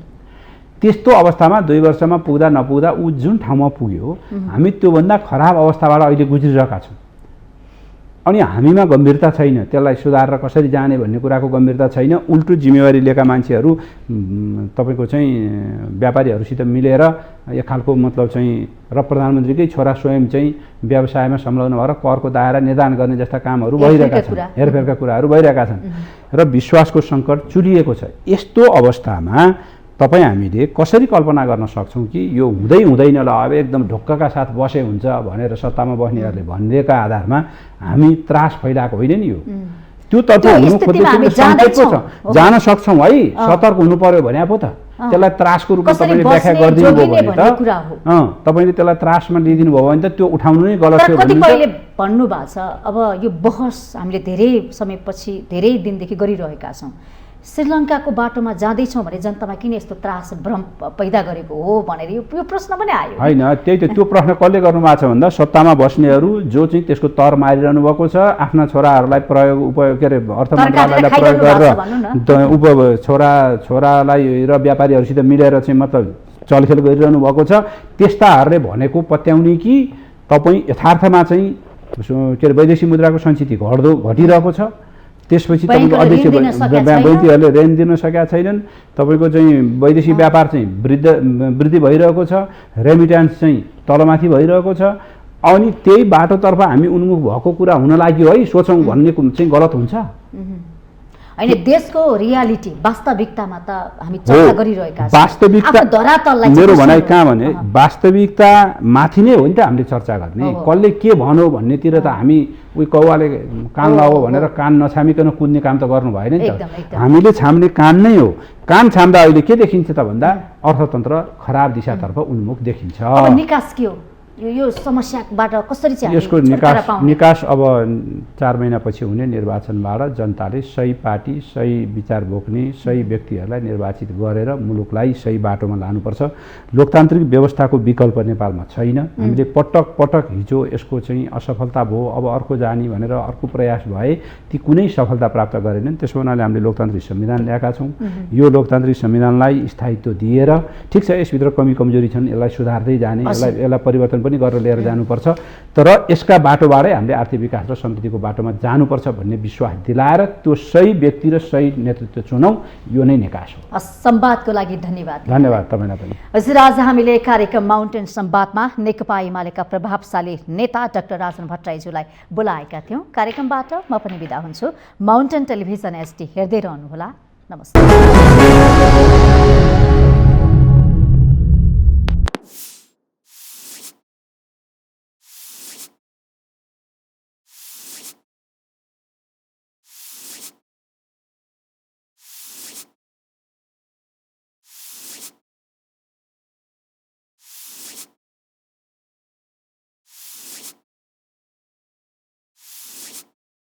त्यस्तो अवस्थामा 2 वर्षमा पुग्दा नपुग्दा ऊ जुन ठाउँमा पुग्यो हामी त्योभन्दा खराब अवस्थाबाट अहिले गुज्रिरहेका छौँ। अनि हामीमा गम्भीरता छैन, त्यसलाई सुधारेर कसरी जाने भन्ने कुराको गम्भीरता छैन। उल्टो जिम्मेवारी लिएका मान्छेहरू तपाईँको चाहिँ व्यापारीहरूसित मिलेर एक खालको मतलब चाहिँ र प्रधानमन्त्रीकै छोरा स्वयं चाहिँ व्यवसायमा संलग्न भएर करको दायरा निर्धारण गर्ने जस्ता कामहरू भइरहेका छन्, हेरफेरका कुराहरू भइरहेका छन् र विश्वासको सङ्कट चुलिएको छ। यस्तो अवस्थामा तपाईँ हामीले कसरी कल्पना गर्न सक्छौँ कि यो हुँदैन ल अब एकदम ढुक्कका साथ बसे हुन्छ भनेर सत्तामा बस्नेहरूले भनिदिएका आधारमा हामी त्रास फैलाएको होइन नि। यो त्योतर्फ हुनु खोजेको छ, जान सक्छौँ है, सतर्क हुनु पर्यो भने पो त। त्यसलाई त्रासको रूपमा तपाईँले व्याख्या गरिदिनु भयो भने त तपाईँले त्यसलाई त्रासमा लिइदिनु भयो भने त त्यो उठाउनु नै गलत थियो भन्नु भएको छ। अब यो बहस हामीले धेरै समयपछि धेरै दिनदेखि गरिरहेका छौँ। श्रीलङ्काको बाटोमा जाँदैछौँ भने जनतामा किन यस्तो त्रास भ्रम पैदा गरेको हो भनेर यो प्रश्न पनि आयो होइन। त्यही त त्यो प्रश्न कसले गर्नुभएको छ भन्दा सत्तामा बस्नेहरू जो चाहिँ त्यसको तर मारिरहनु भएको छ, आफ्ना छोराहरूलाई उपयोग के अरे अर्थ मन्त्रालयलाई प्रयोग गरेर छोरालाई र व्यापारीहरूसित मिलेर चाहिँ मतलब चलखेल गरिरहनु भएको छ। त्यस्ताहरूले भनेको पत्याउने कि तपाईँ यथार्थमा चाहिँ के अरे वैदेशिक मुद्राको सञ्चिति घटिरहेको छ, त्यसपछि तपाईँको अध्यक्ष बैङ्कहरूले ऋण दिन सकेका छैनन्, तपाईँको चाहिँ वैदेशिक व्यापार चाहिँ वृद्धि भइरहेको छ, रेमिट्यान्स चाहिँ तलमाथि भइरहेको छ। अनि त्यही बाटोतर्फ हामी उन्मुख भएको कुरा हुन लाग्यो है सोचौँ भन्ने चाहिँ गलत हुन्छ। होइन देशको रियालिटी वास्तविकतामा त हामी चर्चा गरिरहेका छौँ। वास्तविकता आफ्नो धरातललाई मेरो चाहिँ भनाइ कसरी- कहाँ भने वास्तविकता माथि नै हो नि त हामीले चर्चा गर्ने। कसले के भन्यो भन्नेतिर त हामी उही कौवाले कान लगाओ भनेर कान नछामिकन कुद्ने काम त गर्नु भएन नि एकदम, त। एकदम। हामीले छाम्ने कान नै हो। कान छाम्दा अहिले के देखिन्छ त भन्दा अर्थतन्त्र खराब दिशातर्फ उन्मुख देखिन्छ। अब निकास के हो यो समस्याबाट कसरी चाहिँ हामी यसको छुटकारा पाउने? निकास अब 4 महिनापछि हुने निर्वाचनबाट जनताले सही पार्टी सही विचार बोक्ने सही व्यक्तिहरूलाई निर्वाचित गरेर मुलुकलाई सही बाटोमा लानुपर्छ। लोकतान्त्रिक व्यवस्थाको विकल्प नेपालमा छैन। हामीले पटक पटक हिजो यसको चाहिँ असफलता भयो अब अर्को जाने भनेर अर्को प्रयास भए ती कुनै सफलता प्राप्त गरेनन्। त्यसो हुनाले हामीले लोकतान्त्रिक संविधान ल्याएका छौँ। यो लोकतान्त्रिक संविधानलाई स्थायित्व दिएर ठिक छ यसभित्र कमी कमजोरी छन् यसलाई सुधार्दै जाने यसलाई परिवर्तन पनि गरेर लिएर जानुपर्छ। तर यसका बाटोबाटै हामीले आर्थिक विकास र समृद्धिको बाटोमा जानुपर्छ भन्ने विश्वास दिलाएर त्यो सही व्यक्ति र सही नेतृत्व चुनौँ। यो नै निकास हो। संवादको लागि धन्यवाद। धन्यवाद तपाईँलाई पनि। हजुर आज हामीले कार्यक्रम माउन्टेन संवादमा नेकपा एमालेका प्रभावशाली नेता डाक्टर राजन भट्टराईज्यूलाई बोलाएका थियौँ। कार्यक्रमबाट म पनि बिदा हुन्छु। माउन्टेन टेलिभिजन HD हेर्दै रहनुहोला। नमस्कार।